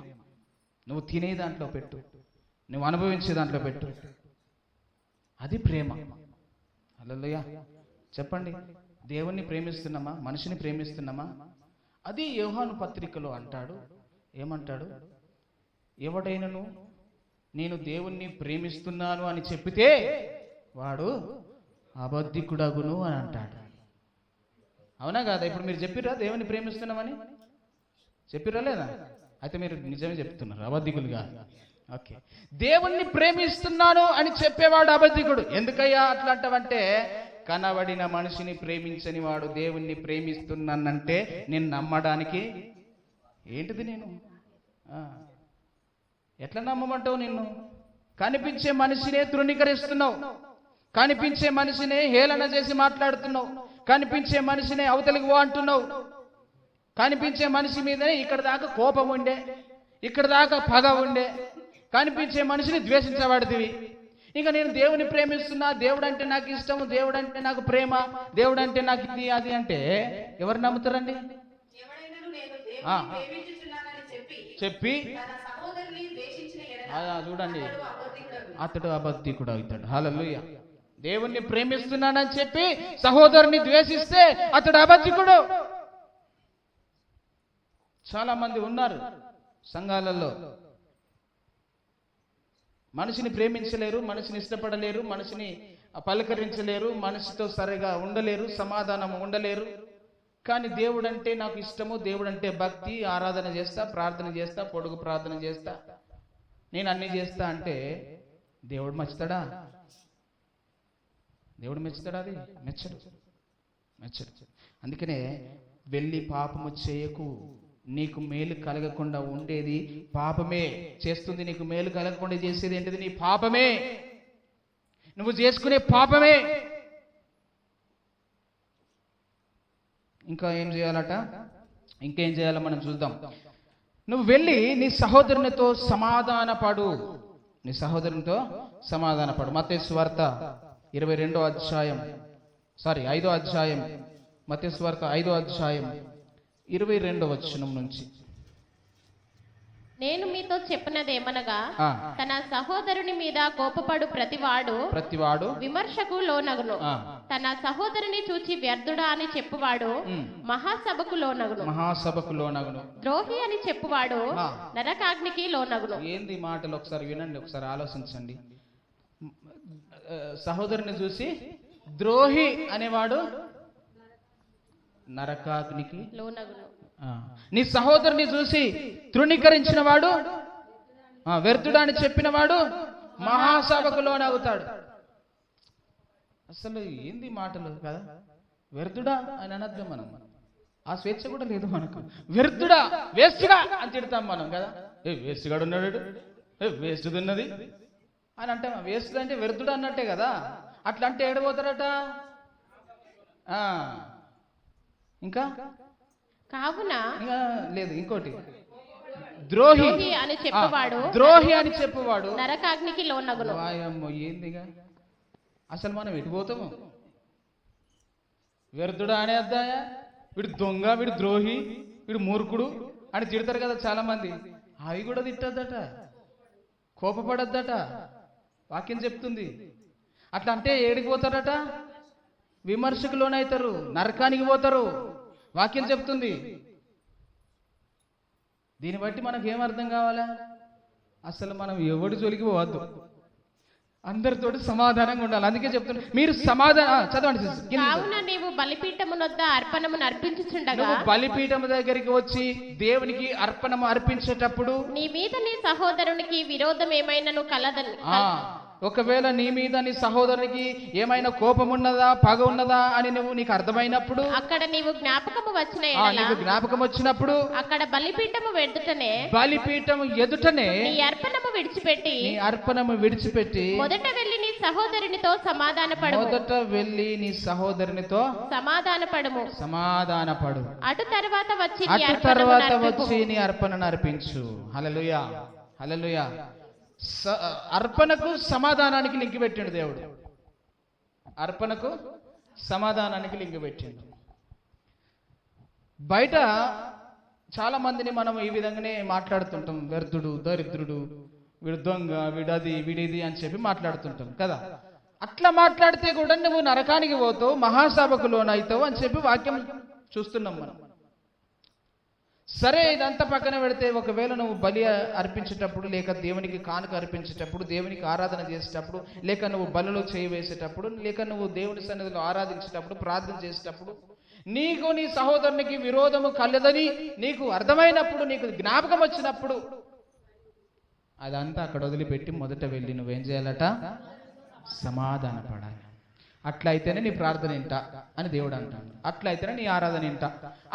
నువ్వు తినే దాంట్లో పెట్టు, నువ్వు అనుభవించే దాంట్లో పెట్టు, అది ప్రేమ. హల్లెలూయా. చెప్పండి, దేవుణ్ణి ప్రేమిస్తున్నామా, మనిషిని ప్రేమిస్తున్నామా? అది యోహాను పత్రికలో అంటాడు. ఏమంటాడు? ఎవడైనను నేను దేవుణ్ణి ప్రేమిస్తున్నాను అని చెప్పితే వాడు అబద్ధికుడగును అని అంటాడు. అవునా కాదా? ఇప్పుడు మీరు చెప్పిర్రా దేవుణ్ణి ప్రేమిస్తున్నామని? చెప్పిర్రా లేదా? అయితే మీరు నిజమే చెప్తున్నారు, అబద్ధికులు కాదు. ఓకే, దేవుణ్ణి ప్రేమిస్తున్నాను అని చెప్పేవాడు అబద్ధికుడు. ఎందుకయ్యా అట్లా అంటావంటే, కనబడిన మనిషిని ప్రేమించని వాడు దేవుణ్ణి ప్రేమిస్తున్నానంటే నేను నమ్మడానికి ఏంటిది? నేను ఎట్లా నమ్మమంటావు? నిన్ను కనిపించే మనిషినే తృణీకరిస్తున్నావు, కనిపించే మనిషినే హేళన చేసి మాట్లాడుతున్నావు, కనిపించే మనిషినే అవతలికి పో అంటున్నావు, కనిపించే మనిషి మీదనే ఇక్కడ దాకా కోపం ఉండే, ఇక్కడ దాకా పగ ఉండే, కనిపించే మనిషిని ద్వేషించబడుతుంది. ఇక నేను దేవుని ప్రేమిస్తున్నా, దేవుడు అంటే నాకు ఇష్టం, దేవుడు అంటే నాకు ప్రేమ, దేవుడు అంటే నాకు ఇది అది అంటే ఎవరు నమ్ముతారండి? చెప్పి చూడండి, అతడు అబద్ధికుడు అవుతాడు. హల్లెలూయా. దేవుణ్ణి ప్రేమిస్తున్నానని చెప్పి సహోదరుని ద్వేషిస్తే అతడు అబద్ధికుడు. చాలా మంది ఉన్నారు సంఘాలలో, మనిషిని ప్రేమించలేరు, మనిషిని ఇష్టపడలేరు, మనిషిని పలకరించలేరు, మనిషితో సరిగా ఉండలేరు, సమాధానం ఉండలేరు. కానీ దేవుడు అంటే నాకు ఇష్టము, దేవుడు అంటే భక్తి, ఆరాధన చేస్తా, ప్రార్థన చేస్తా, పొడుగు ప్రార్థన చేస్తా, నేను అన్ని చేస్తా అంటే దేవుడు మెచ్చుతాడా? దేవుడు మెచ్చుతాడా? అది మెచ్చడు, మెచ్చడు. అందుకనే వెళ్ళి పాపము చేయకు, నీకు మేలు కలగకుండా ఉండేది పాపమే చేస్తుంది. నీకు మేలు కలగకుండా చేసేది ఏంటిది? నీ పాపమే, నువ్వు చేసుకునే పాపమే. ఇంకా ఏం చేయాలట? ఇంకేం చేయాలో మనం చూద్దాం. నువ్వు వెళ్ళి నీ సహోదరునితో సమాధానపడు, నీ సహోదరునితో సమాధానపడు. మత్తయి సువార్త 5వ అధ్యాయం, మత్తయి సువార్త 5వ అధ్యాయం 22వ వచనం నుంచి. నేను మీతో చెప్పినదేమనగా, తన సహోదరుని మీద కోపపడు ప్రతివాడు విమర్శకు లోనగును, తన సహోదరుని చూచి వ్యర్థుడా అని చెప్పువాడు మహాసభకు లోనగును, ద్రోహి అని చెప్పువాడు నరకాగ్నికి లోనగును. ఏంది మాటలు? ఒకసారి వినండి, ఒకసారి ఆలోచించండి. సహోదరుని చూసి ద్రోహి అనేవాడు నరకాగ్నికి లోనగును. నీ సహోదరుని చూసి తృణీకరించిన వాడు, వ్యర్థుడా అని చెప్పిన వాడు మహాసభకు లోనవుతాడు. అసలు ఏంది మాటలు కదా? వ్యర్థుడా అని అనద్దాం మనం, ఆ స్వేచ్ఛ కూడా లేదు మనకు. వ్యర్థుడా, వేస్ట్గా అని తిడతాం మనం కదా. వేస్ట్గాడు ఉన్నాడు, వేస్ట్ ఉన్నది, అని అంటే వేస్ట్ అంటే వ్యర్థుడు అన్నట్టే కదా. అట్లా అంటే ఏడబోతారట. ఇంకా కావున ఇంకా లేదు, ఇంకోటి ద్రోహి అని చెప్పేవాడు, ద్రోహి అని చెప్పేవాడు నరకాగ్నికి లోనగును. వాయమ్మో, ఏందిగా అసలు మనం ఎటు పోతాము? వ్యర్థుడా అనేద్దాయా, వీడు దొంగ, వీడు ద్రోహి, వీడు మూర్ఖుడు అని తిడతారు కదా చాలా మంది. అవి కూడా తిట్టద్దట, కోపపడద్దట, వాక్యం చెప్తుంది. అట్లా అంటే ఏడికి పోతారట? విమర్శకు లోనవుతారు, నరకానికి పోతారు, వాక్యం చెప్తుంది. దీన్ని బట్టి మనకు ఏం అర్థం కావాలా? అసలు మనం ఎవడి జోలికి పోవద్దు, అందరితోటి సమాధానంగా ఉండాలి. అందుకే చెప్తున్నా, మీరు చదవండి. కావున నీవు బలిపీఠమునొద్ద అర్పణమును అర్పించుచుండగా, బలిపీఠము దగ్గరికి వచ్చి దేవునికి అర్పణము అర్పించేటప్పుడు నీ మీద నీ సహోదరునికి విరోధం ఏమైనను కలదని, ఒకవేళ నీ మీద నీ సహోదరునికి ఏమైనా కోపం ఉన్నదా, పగ ఉన్నదా అని నీకు అర్థమైనప్పుడు, అక్కడ నీవు జ్ఞాపకము వచ్చిన నీకు జ్ఞాపకం వచ్చినప్పుడు, అక్కడ బలిపీఠము ఎదుటనే నీ అర్పణము విడిచిపెట్టి మొదట వెళ్ళి నీ సహోదరునితో సమాధానపడుము. అటు తర్వాత వచ్చి నీ అర్పణను అర్పించు. హల్లెలూయా, హల్లెలూయా. అర్పణకు సమాధానానికి లింక్ పెట్టిండు దేవుడు. అర్పణకు సమాధానానికి లింక్ పెట్టిండు. బయట చాలా మందిని మనం ఈ విధంగానే మాట్లాడుతుంటాం. వ్యర్థుడు, దరిద్రుడు, వీడు దొంగ, వీడది, వీడిది అని చెప్పి మాట్లాడుతుంటాం కదా. అట్లా మాట్లాడితే కూడా నువ్వు నరకానికి పోతావు, మహాసభకు లోనవుతావు అని చెప్పి వాక్యం చూస్తున్నాం మనం. సరే, ఇదంతా పక్కన పెడితే, ఒకవేళ నువ్వు బలి అర్పించేటప్పుడు, లేక దేవునికి కానుక అర్పించేటప్పుడు, దేవునికి ఆరాధన చేసేటప్పుడు, లేక నువ్వు బలులో చేయి వేసేటప్పుడు, లేక నువ్వు దేవుని సన్నిధిలో ఆరాధించేటప్పుడు, ప్రార్థన చేసేటప్పుడు, నీకు నీ సహోదరునికి విరోధము కలదని నీకు అర్థమైనప్పుడు, నీకు జ్ఞాపకం వచ్చినప్పుడు, అదంతా అక్కడ వదిలిపెట్టి మొదట వెళ్ళి నువ్వేం చేయాలట? సమాధాన పడాలి. అట్లయితేనే నీ ప్రార్థన ఇంట అని దేవుడు అంటాడు. అట్లయితేనే నీ ఆరాధన ఇంట,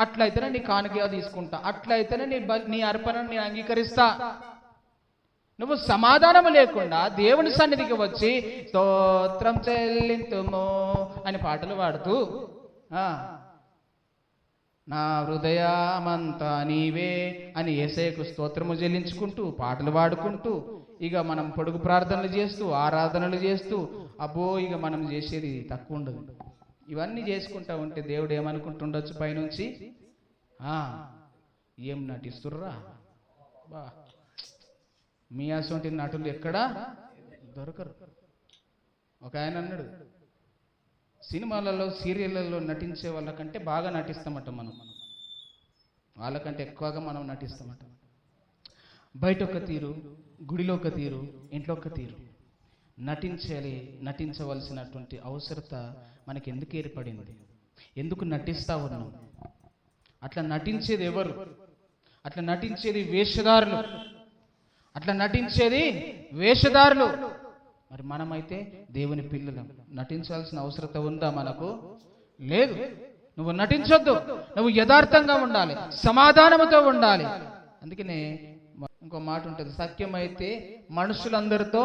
అట్లయితేనే నీ కానుక తీసుకుంటా, అట్లయితేనే నీ అర్పణను నేను అంగీకరిస్తా. నువ్వు సమాధానము లేకుండా దేవుని సన్నిధికి వచ్చి స్తోత్రం చెల్లింతుము అని పాటలు పాడుతూ, నా హృదయమంతా నీవే అని యేసయ్యకు స్తోత్రము చెల్లించుకుంటూ, పాటలు పాడుకుంటూ, ఇక మనం పొడుగు ప్రార్థనలు చేస్తూ, ఆరాధనలు చేస్తూ, అబ్బో ఇక మనం చేసేది తక్కువ ఉండదు. ఇవన్నీ చేసుకుంటా ఉంటే దేవుడు ఏమనుకుంటుండొచ్చు పైనుంచి? ఏం నటిస్తుర్రా బా, మీ అసొంటి నటులు ఎక్కడా దొరకరు. ఒక ఆయన అన్నాడు, సినిమాలలో, సీరియళ్లలో నటించే వాళ్ళకంటే బాగా నటిస్తామట మనం, వాళ్ళకంటే ఎక్కువగా మనం నటిస్తామట. బయట ఒక తీరు, గుడిలో ఒక తీరు, ఇంట్లో ఒక తీరు. నటించవలసినటువంటి అవసరత మనకి ఎందుకు ఏర్పడింది? ఎందుకు నటిస్తా ఉన్నాం? అట్లా నటించేది ఎవరు? అట్లా నటించేది వేషధారులు. మరి మనమైతే దేవుని పిల్లలం. నటించాల్సిన అవసరత ఉందా మనకు? లేదు. నువ్వు నటించొద్దు, నువ్వు యథార్థంగా ఉండాలి, సమాధానముతో ఉండాలి. అందుకనే ఇంకో మాట ఉంటుంది, సత్యమైతే మనుషులందరితో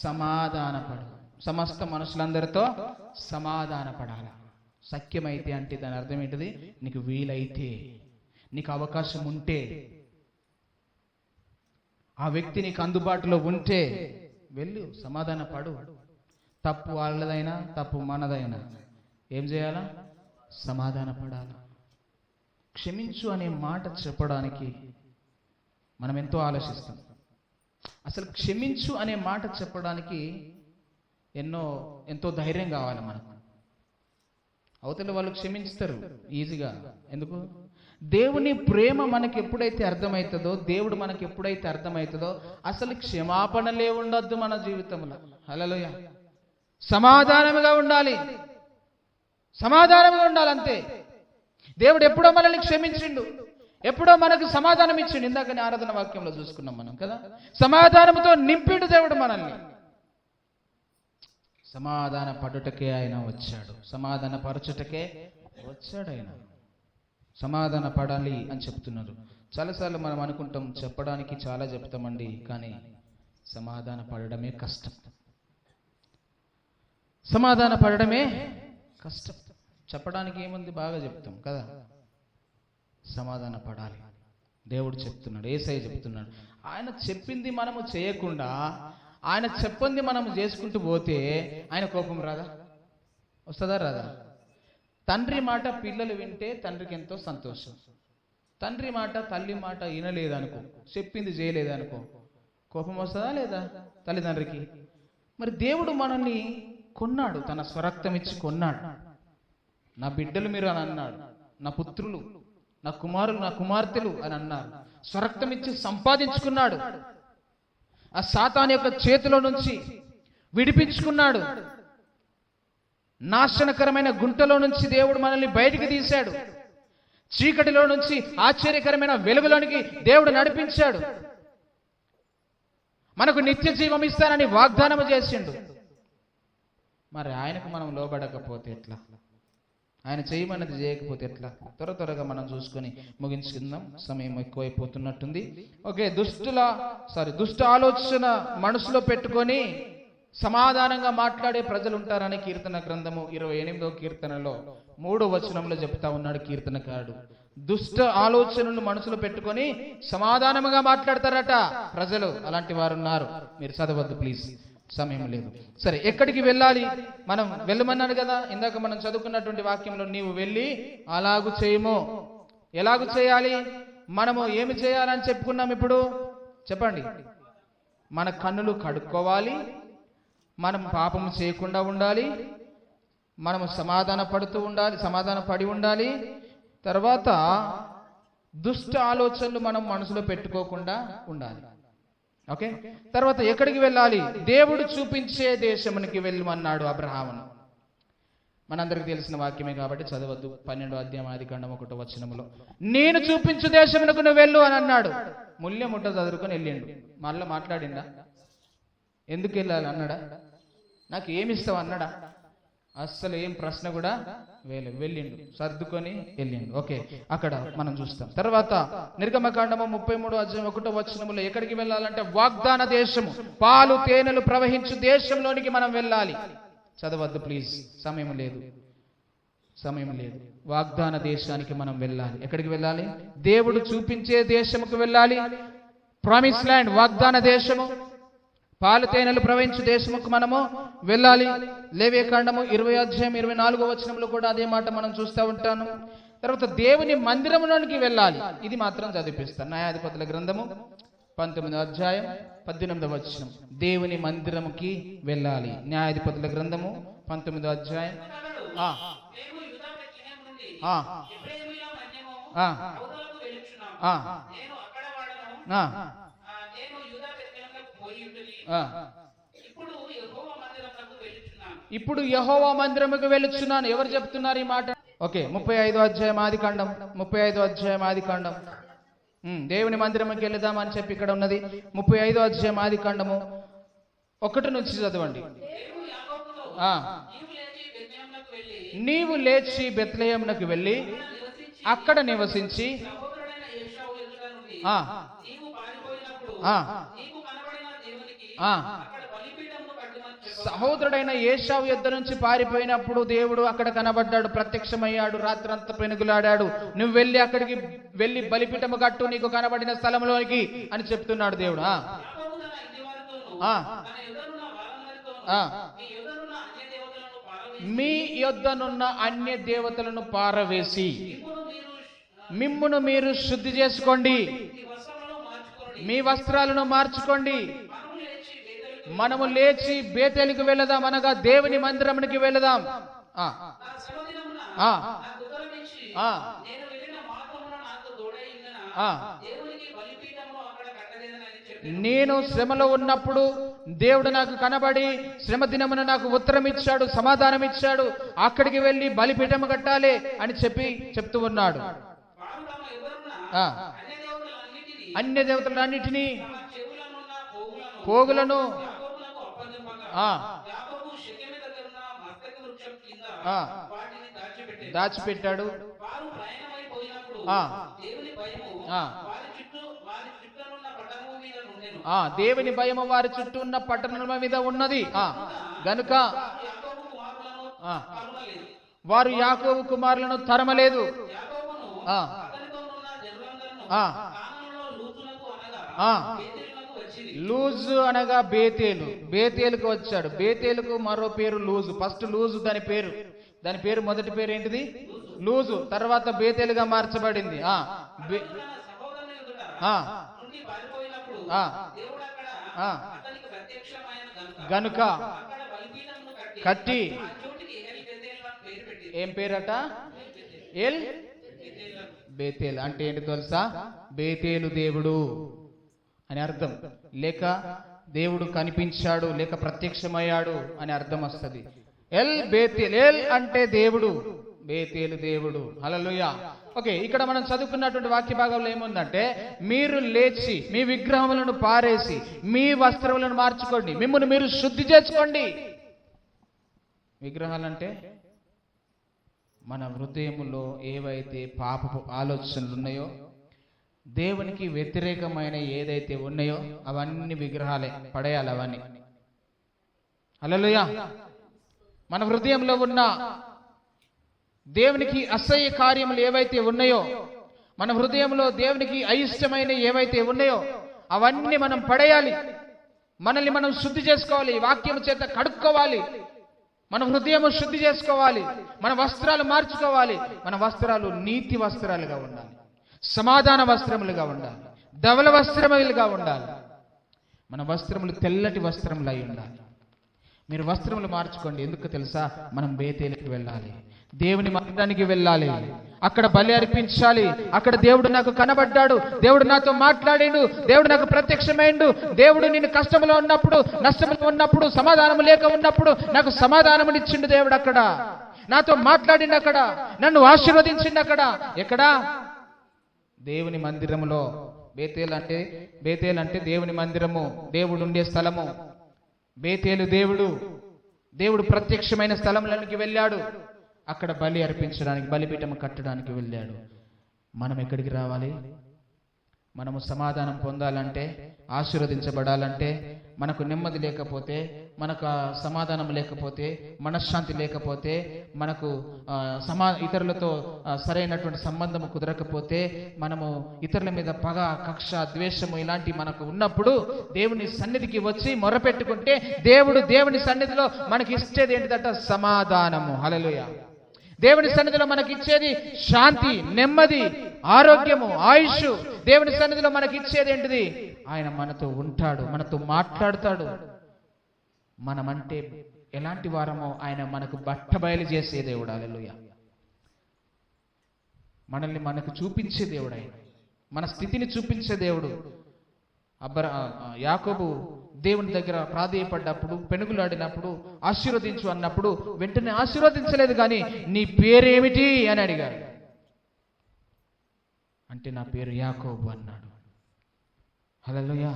సమాధానపడు, సమస్త మనుషులందరితో సమాధానపడాలి. సత్యమైతే అంటే దాని అర్థం ఏంటిది? నీకు వీలైతే, నీకు అవకాశం ఉంటే, ఆ వ్యక్తి నీకు అందుబాటులో ఉంటే వెళ్ళు, సమాధానపడు. తప్పు వాళ్ళదైనా, తప్పు మనదైనా ఏం చేయాలా? సమాధానపడాలి. క్షమించు అనే మాట చెప్పడానికి మనం ఎంతో ఆలోచిస్తాం. అసలు క్షమించు అనే మాట చెప్పడానికి ఎంతో ధైర్యం కావాలి మనకు. అవతల వాళ్ళు క్షమించుతారు ఈజీగా. ఎందుకు? దేవుని ప్రేమ మనకి ఎప్పుడైతే అర్థమవుతుందో, దేవుడు మనకి ఎప్పుడైతే అర్థమవుతుందో, అసలు క్షమాపణలే ఉండొద్దు మన జీవితంలో. హల్లెలూయా. సమాధానముగా ఉండాలి, అంతే. దేవుడు ఎప్పుడో మనల్ని క్షమించిండు, ఎప్పుడో మనకు సమాధానం ఇచ్చిండు. ఇందాకనే ఆరాధన వాక్యంలో చూసుకున్నాం మనం కదా. సమాధానంతో నింపిండు దేవుడు మనల్ని. సమాధాన పడుటకే ఆయన వచ్చాడు, సమాధాన పరచుటకే వచ్చాడు ఆయన. సమాధాన పడాలి అని చెప్తున్నారు. చాలాసార్లు మనం అనుకుంటాం, చెప్పడానికి చాలా చెప్తామండి, కానీ సమాధాన పడడమే కష్టం. సమాధాన పడడమే కష్టం. చెప్పడానికి ఏముంది, బాగా చెప్తాం కదా. సమాధాన పడాలి. దేవుడు చెప్తున్నాడు, యేసయ్య చెప్తున్నాడు. ఆయన చెప్పింది మనము చేయకుండా ఆయన చెప్పింది మనము చేసుకుంటూ పోతే ఆయన కోపం రాదా? వస్తుందా? రాదా? తండ్రి మాట పిల్లలు వింటే తండ్రికి ఎంతో సంతోషం. తండ్రి మాట తల్లి మాట వినలేదనుకో, చెప్పింది చేయలేదనుకో, కోపం వస్తుందా లేదా తల్లిదండ్రికి? మరి దేవుడు మనల్ని కొన్నాడు, తన స్వరక్తం ఇచ్చి కొన్నాడు. నా బిడ్డలు మీరు అని అన్నాడు, నా పుత్రులు, నా కుమారులు, నా కుమార్తెలు అని అన్నారు. స్వరక్తం ఇచ్చి సంపాదించుకున్నాడు. ఆ సాతాను యొక్క చేతిలో నుంచి విడిపించుకున్నాడు. నాశనకరమైన గుంటలో నుంచి దేవుడు మనల్ని బయటికి తీశాడు. చీకటిలో నుంచి ఆశ్చర్యకరమైన వెలుగులోనికి దేవుడు నడిపించాడు. మనకు నిత్య జీవం ఇస్తానని వాగ్దానం చేసిండు. మరి ఆయనకు మనం లోబడకపోతే ఎట్లా? ఆయన చేయమన్నది చేయకపోతే ఎట్లా? త్వరగా మనం చూసుకొని ముగించుకుందాం, సమయం ఎక్కువైపోతున్నట్టుంది. ఓకే, దుష్ట ఆలోచన మనసులో పెట్టుకొని సమాధానంగా మాట్లాడే ప్రజలు ఉంటారని కీర్తన గ్రంథము 28వ కీర్తనలో 3వ వచనంలో చెప్తా ఉన్నాడు కీర్తనకారుడు. దుష్ట ఆలోచనలు మనసులో పెట్టుకొని సమాధానముగా మాట్లాడతారట ప్రజలు. అలాంటి వారు ఉన్నారు. మీరు చదవద్దు ప్లీజ్, సమయం లేదు. సరే, ఎక్కడికి వెళ్ళాలి? మనం వెళ్ళమన్నాడు కదా ఇందాక మనం చదువుకున్నటువంటి వాక్యంలో. నీవు వెళ్ళి అలాగు చేయము. ఎలాగు చేయాలి? మనము ఏమి చేయాలని చెప్పుకున్నాం ఇప్పుడు చెప్పండి. మన కన్నులు కడుక్కోవాలి, మనం పాపము చేయకుండా ఉండాలి, మనము సమాధాన పడి ఉండాలి. తర్వాత దుష్ట ఆలోచనలు మనం మనసులో పెట్టుకోకుండా ఉండాలి. ఓకే, తర్వాత ఎక్కడికి వెళ్ళాలి? దేవుడు చూపించే దేశమునికి వెళ్ళమన్నాడు అబ్రహామును. మనందరికి తెలిసిన వాక్యమే కాబట్టి చదవద్దు. 12వ అధ్యాయం ఆదికాండం 1వ వచనములో నేను చూపించు దేశమునకు నువ్వు వెళ్ళు అని అన్నాడు. ముళ్ళె ముట్ట చదువుకొని వెళ్ళిండు. మళ్ళీ మాట్లాడిండా? ఎందుకు వెళ్ళాలి అన్నాడా? నాకు ఏమిస్తావు అన్నాడా? అస్సలు ఏం ప్రశ్న కూడా వెళ్ళిండు, సర్దుకొని వెళ్ళిండు. ఓకే, అక్కడ మనం చూస్తాం. తర్వాత నిర్గమకాండము 33వ అధ్యాయం 1వ వచనములో ఎక్కడికి వెళ్ళాలంటే వాగ్దాన దేశము, పాలు తేనెలు ప్రవహించు దేశంలోనికి మనం వెళ్ళాలి. చదవద్దు ప్లీజ్, సమయం లేదు. వాగ్దాన దేశానికి మనం వెళ్ళాలి. ఎక్కడికి వెళ్ళాలి? దేవుడు చూపించే దేశముకు వెళ్ళాలి. ప్రామిస్ ల్యాండ్, వాగ్దాన దేశము, పాలు తేనెలు ప్రవహించు దేశముకు మనము వెళ్ళాలి. లేవియకాండము 20వ అధ్యాయం 24వ వచనంలో కూడా అదే మాట మనం చూస్తూ ఉంటాను. తర్వాత దేవుని మందిరములోనికి వెళ్ళాలి. ఇది మాత్రం చదివిపిస్తాను. న్యాయాధిపతుల గ్రంథము 19వ అధ్యాయం 18వ వచనం. దేవుని మందిరముకి వెళ్ళాలి. న్యాయాధిపతుల గ్రంథము 19వ అధ్యాయం ఇప్పుడు యెహోవా మందిరముకు వెళ్ళుచున్నాను. ఎవరు చెప్తున్నారు ఈ మాట? ఓకే, 35వ అధ్యాయం ఆదికాండం, 35వ అధ్యాయం ఆదికాండం. దేవుని మందిరముకి వెళదామని చెప్పి ఇక్కడ ఉన్నది. 35వ అధ్యాయం ఆదికాండము 1 నుంచి చదవండి. నీవు లేచి బెత్లెహేమునకు వెళ్ళి అక్కడ నివసించి సహోదరుడైన ఏశావు యుద్ధ నుంచి పారిపోయినప్పుడు దేవుడు అక్కడ కనబడ్డాడు, ప్రత్యక్షమయ్యాడు, రాత్రంతా పెనుగులాడాడు. నువ్వు వెళ్ళి అక్కడికి వెళ్ళి బలిపీఠము కట్టు నీకు కనబడిన స్థలంలోకి అని చెప్తున్నాడు దేవుడు. మీ యొద్దనున్న అన్య దేవతలను పారవేసి మిమ్మును మీరు శుద్ధి చేసుకోండి, మీ వస్త్రాలను మార్చుకోండి. మనము లేచి బేతేలుకు వెళదాం, అనగా దేవుని మందిరమునికి వెళదాం. నేను శ్రమలో ఉన్నప్పుడు దేవుడు నాకు కనబడి శ్రమ దినమున నాకు ఉత్తరం ఇచ్చాడు, సమాధానం ఇచ్చాడు. అక్కడికి వెళ్ళి బలిపీఠము కట్టాలి అని చెప్తూ ఉన్నాడు. అన్య దేవతలన్నిటినీ, పోగులను దాచిపెట్టాడు. దేవుని భయము వారి చుట్టూ ఉన్న పట్టణముల మీద ఉన్నది. గనుక వారు యాకోబు కుమారులను తరమలేదు. లూజు అనగా బేతేలు, బేతేలుకు వచ్చాడు. బేతేలుకు మరో పేరు లూజు. ఫస్ట్ లూజు దాని పేరు మొదటి పేరు ఏంటిది? లూజు. తర్వాత బేతేలుగా మార్చబడింది. గనుక కట్టి ఏం పేరట? ఎల్ బేతేల్ అంటే ఏంటి తెలుసా? బేతేలు దేవుడు అని అర్థం, లేక దేవుడు కనిపించాడు, లేక ప్రత్యక్షమయ్యాడు అని అర్థం వస్తుంది. ఎల్ బేతేల్, ఎల్ అంటే దేవుడు, బేతేలు దేవుడు. హల్లెలూయా. ఓకే, ఇక్కడ మనం చదువుకున్నటువంటి వాక్య భాగంలో ఏముందంటే, మీరు లేచి మీ విగ్రహములను పారేసి మీ వస్త్రములను మార్చుకోండి, మిమ్మల్ని మీరు శుద్ధి చేసుకోండి. విగ్రహాలంటే మన హృదయములో ఏవైతే పాపపు ఆలోచనలు ఉన్నాయో, దేవునికి వ్యతిరేకమైన ఏదైతే ఉన్నాయో అవన్నీ విగ్రహాలే, పడేయాలి అవన్నీ. హల్లెలూయా. మన హృదయంలో ఉన్న దేవునికి అసహ్య కార్యములు ఏవైతే ఉన్నాయో, మన హృదయంలో దేవునికి అయిష్టమైన ఏవైతే ఉన్నాయో అవన్నీ మనం పడేయాలి. మనల్ని మనం శుద్ధి చేసుకోవాలి, వాక్యము చేత కడుక్కోవాలి, మన హృదయము శుద్ధి చేసుకోవాలి, మన వస్త్రాలు మార్చుకోవాలి. మన వస్త్రాలు నీతి వస్త్రాలుగా ఉండాలి, సమాధాన వస్త్రములుగా ఉండాలి, ధవల వస్త్రములుగా ఉండాలి. మన వస్త్రములు తెల్లటి వస్త్రములు అయి ఉండాలి. మీరు వస్త్రములు మార్చుకోండి. ఎందుకు తెలుసా? మనం బేతేలుకి వెళ్ళాలి, దేవుని మందిరానికి వెళ్ళాలి, అక్కడ బలి అర్పించాలి. అక్కడ దేవుడు నాకు కనబడ్డాడు, దేవుడు నాతో మాట్లాడిండు, దేవుడు నాకు ప్రత్యక్షమైండు, దేవుడు నేను కష్టంలో ఉన్నప్పుడు, నష్టంలో ఉన్నప్పుడు, సమాధానం లేక ఉన్నప్పుడు నాకు సమాధానమునిచ్చిండు. దేవుడు అక్కడ నాతో మాట్లాడిండు, అక్కడ నన్ను ఆశీర్వదించిండు. అక్కడ ఎక్కడా? దేవుని మందిరములో. బేతేలు అంటే దేవుని మందిరము, దేవుడు ఉండే స్థలము. బేతేలు దేవుడు ప్రత్యక్షమైన స్థలంలోనికి వెళ్ళాడు, అక్కడ బలి అర్పించడానికి, బలిపీఠం కట్టడానికి వెళ్ళాడు. మనం ఎక్కడికి రావాలి? మనము సమాధానం పొందాలంటే, ఆశీర్వదించబడాలంటే, మనకు నెమ్మది లేకపోతే, మనకు సమాధానం లేకపోతే, మనశ్శాంతి లేకపోతే, మనకు ఇతరులతో సరైనటువంటి సంబంధము కుదరకపోతే, మనము ఇతరుల మీద పగ, కక్ష, ద్వేషము ఇలాంటి మనకు ఉన్నప్పుడు దేవుని సన్నిధికి వచ్చి మొరపెట్టుకుంటే దేవుని సన్నిధిలో మనకి ఇచ్చేది ఏంటిదంట? సమాధానము. హల్లెలూయా. దేవుని సన్నిధిలో మనకి ఇచ్చేది శాంతి, నెమ్మది, ఆరోగ్యము, ఆయుష్. దేవుని సన్నిధిలో మనకి ఇచ్చేది ఏంటిది? ఆయన మనతో ఉంటాడు, మనతో మాట్లాడతాడు. మనమంటే ఎలాంటి వారమో ఆయన మనకు బట్టబయలు చేసే దేవుడు. హల్లెలూయా. మనల్ని మనకు చూపించే దేవుడు ఆయన, మన స్థితిని చూపించే దేవుడు. యాకోబు దేవుని దగ్గర ప్రాధేయపడ్డప్పుడు, పెనుగులాడినప్పుడు, ఆశీర్వదించు అన్నప్పుడు వెంటనే ఆశీర్వదించలేదు, కానీ నీ పేరేమిటి అని అడిగాడు. అంటే నా పేరు యాకోబు అన్నాడు. హల్లెలూయా.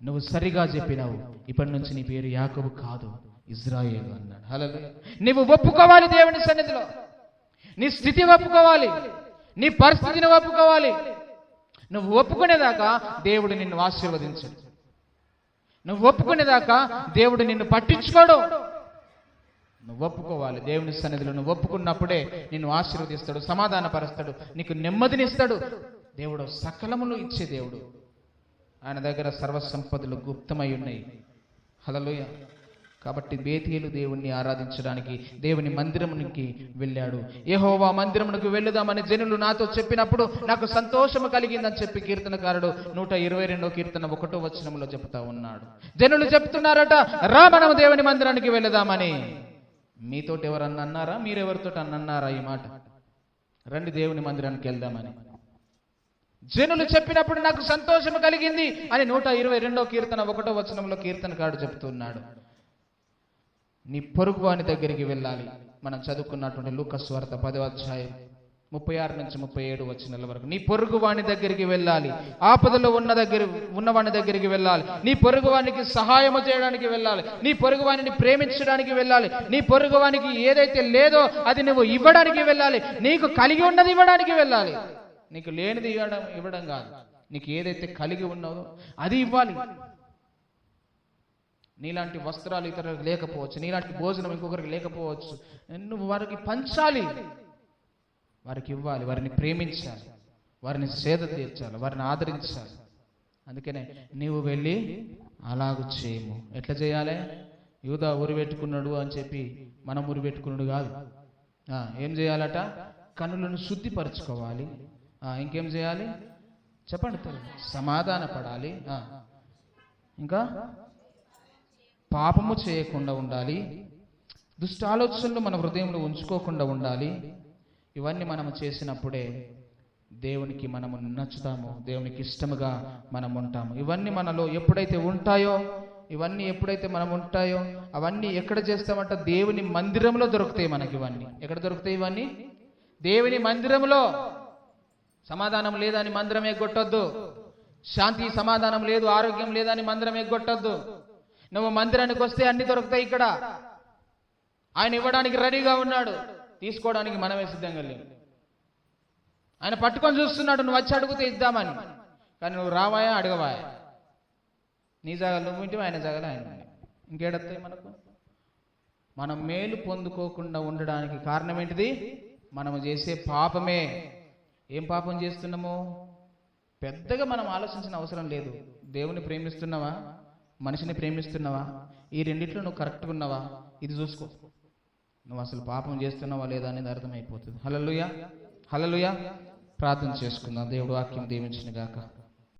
నువ్వు సరిగా చెప్పినావు, ఇప్పటి నుంచి నీ పేరు యాకోబు కాదు, ఇజ్రాయేలు అన్నాడు. హల్లెలూయా. నువ్వు ఒప్పుకోవాలి దేవుని సన్నిధిలో, నీ స్థితి ఒప్పుకోవాలి, నీ పరిస్థితిని ఒప్పుకోవాలి. నువ్వు ఒప్పుకునేదాకా దేవుడు నిన్ను ఆశీర్వదించడు, నువ్వు ఒప్పుకునేదాకా దేవుడు నిన్ను పట్టించుకోడు. నువ్వు ఒప్పుకోవాలి దేవుని సన్నిధిలో. నువ్వు ఒప్పుకున్నప్పుడే నిన్ను ఆశీర్వదిస్తాడు, సమాధానపరుస్తాడు, నీకు నెమ్మదినిస్తాడు. దేవుడు సకలములు ఇచ్చే దేవుడు. ఆయన దగ్గర సర్వ సంపదలు గుప్తమై ఉన్నాయి. హల్లెలూయా. కాబట్టి బేతేలు దేవుణ్ణి ఆరాధించడానికి దేవుని మందిరమునికి వెళ్ళాడు. యెహోవా మందిరమునకు వెళ్ళుదామని జనులు నాతో చెప్పినప్పుడు నాకు సంతోషము కలిగిందని చెప్పి కీర్తనకారుడు 122వ కీర్తన 1వ వచనంలో చెప్తా ఉన్నాడు. జనులు చెప్తున్నారట, రా మనము దేవుని మందిరానికి వెళదామని. మీతోటి ఎవరన్నా అన్నారా? మీరెవరితో అన్నారా ఈ మాట? రండి దేవుని మందిరానికి వెళ్దామని జనులు చెప్పినప్పుడు నాకు సంతోషము కలిగింది అని 122వ కీర్తన 1వ వచనంలో కీర్తనకారుడు చెప్తున్నాడు. నీ పొరుగువాని దగ్గరికి వెళ్ళాలి. మనం చదువుకున్నటువంటి లూకా సువార్త 10వ అధ్యాయం 36 నుంచి 37 వచనాల వరకు. నీ పొరుగువాని దగ్గరికి వెళ్ళాలి, ఆపదలో ఉన్నవాని దగ్గరికి వెళ్ళాలి, నీ పొరుగువానికి సహాయము చేయడానికి వెళ్ళాలి, నీ పొరుగువానిని ప్రేమించడానికి వెళ్ళాలి, నీ పొరుగువానికి ఏదైతే లేదో అది నువ్వు ఇవ్వడానికి వెళ్ళాలి, నీకు కలిగి ఉన్నది ఇవ్వడానికి వెళ్ళాలి. నీకు లేనిది ఇవ్వడం కాదు, నీకు ఏదైతే కలిగి ఉన్నావో అది ఇవ్వాలి. నీలాంటి వస్త్రాలు ఇతరులకు లేకపోవచ్చు, నీలాంటి భోజనం ఇంకొకరికి లేకపోవచ్చు. నువ్వు వారికి పంచాలి, వారికి ఇవ్వాలి, వారిని ప్రేమించాలి, వారిని సేద తీర్చాలి, వారిని ఆదరించాలి. అందుకనే నీవు వెళ్ళి అలాగూ చేయము. ఎట్లా చేయాలి? యూదా ఉరి పెట్టుకున్నాడు అని చెప్పి మనం ఉరి పెట్టుకున్నాడు కాదు. ఏం చేయాలట? కన్నులను శుద్ధిపరచుకోవాలి. ఇంకేం చేయాలి చెప్పండి? సమాధాన పడాలి. ఇంకా పాపము చేయకుండా ఉండాలి. దుష్ట ఆలోచనలు మన హృదయంలో ఉంచుకోకుండా ఉండాలి. ఇవన్నీ మనము చేసినప్పుడే దేవునికి మనము నచ్చుతాము, దేవునికి ఇష్టముగా మనం ఉంటాము. ఇవన్నీ మనలో ఎప్పుడైతే ఉంటాయో, అవన్నీ ఎక్కడ చేస్తామంట? దేవుని మందిరంలో దొరుకుతాయి మనకి. ఇవన్నీ ఎక్కడ దొరుకుతాయి? ఇవన్నీ దేవుని మందిరంలో. సమాధానం లేదని మందిరం ఎగ్గొట్టొద్దు. శాంతి సమాధానం లేదు, ఆరోగ్యం లేదని మందిరం ఎగ్గొట్టొద్దు. నువ్వు మందిరానికి వస్తే అన్ని దొరుకుతాయి ఇక్కడ. ఆయన ఇవ్వడానికి రెడీగా ఉన్నాడు, తీసుకోవడానికి మనమే సిద్ధంగా లేవు. ఆయన పట్టుకొని చూస్తున్నాడు, నువ్వు వచ్చి అడిగితే ఇద్దామని. కానీ నువ్వు రావాయా, అడగవాయా? నీ జాగాలు నువ్వు ఇంటి, ఆయన జాగాలు ఆయన. ఇంకేడతాయి మనకు? మనం మేలు పొందుకోకుండా ఉండడానికి కారణం ఏంటిది? మనము చేసే పాపమే. ఏం పాపం చేస్తున్నాము? పెద్దగా మనం ఆలోచించిన అవసరం లేదు. దేవుని ప్రేమిస్తున్నావా, మనిషిని ప్రేమిస్తున్నావా? ఈ రెండిట్లో నువ్వు కరెక్ట్గా ఉన్నావా? ఇది చూసుకో. నువ్వు అసలు పాపం చేస్తున్నావా లేదా అనేది అర్థమైపోతుంది. హల్లెలూయా, హల్లెలూయా. ప్రార్థన చేసుకుందాం. దేవుడు వాక్యం దీవించును గాక.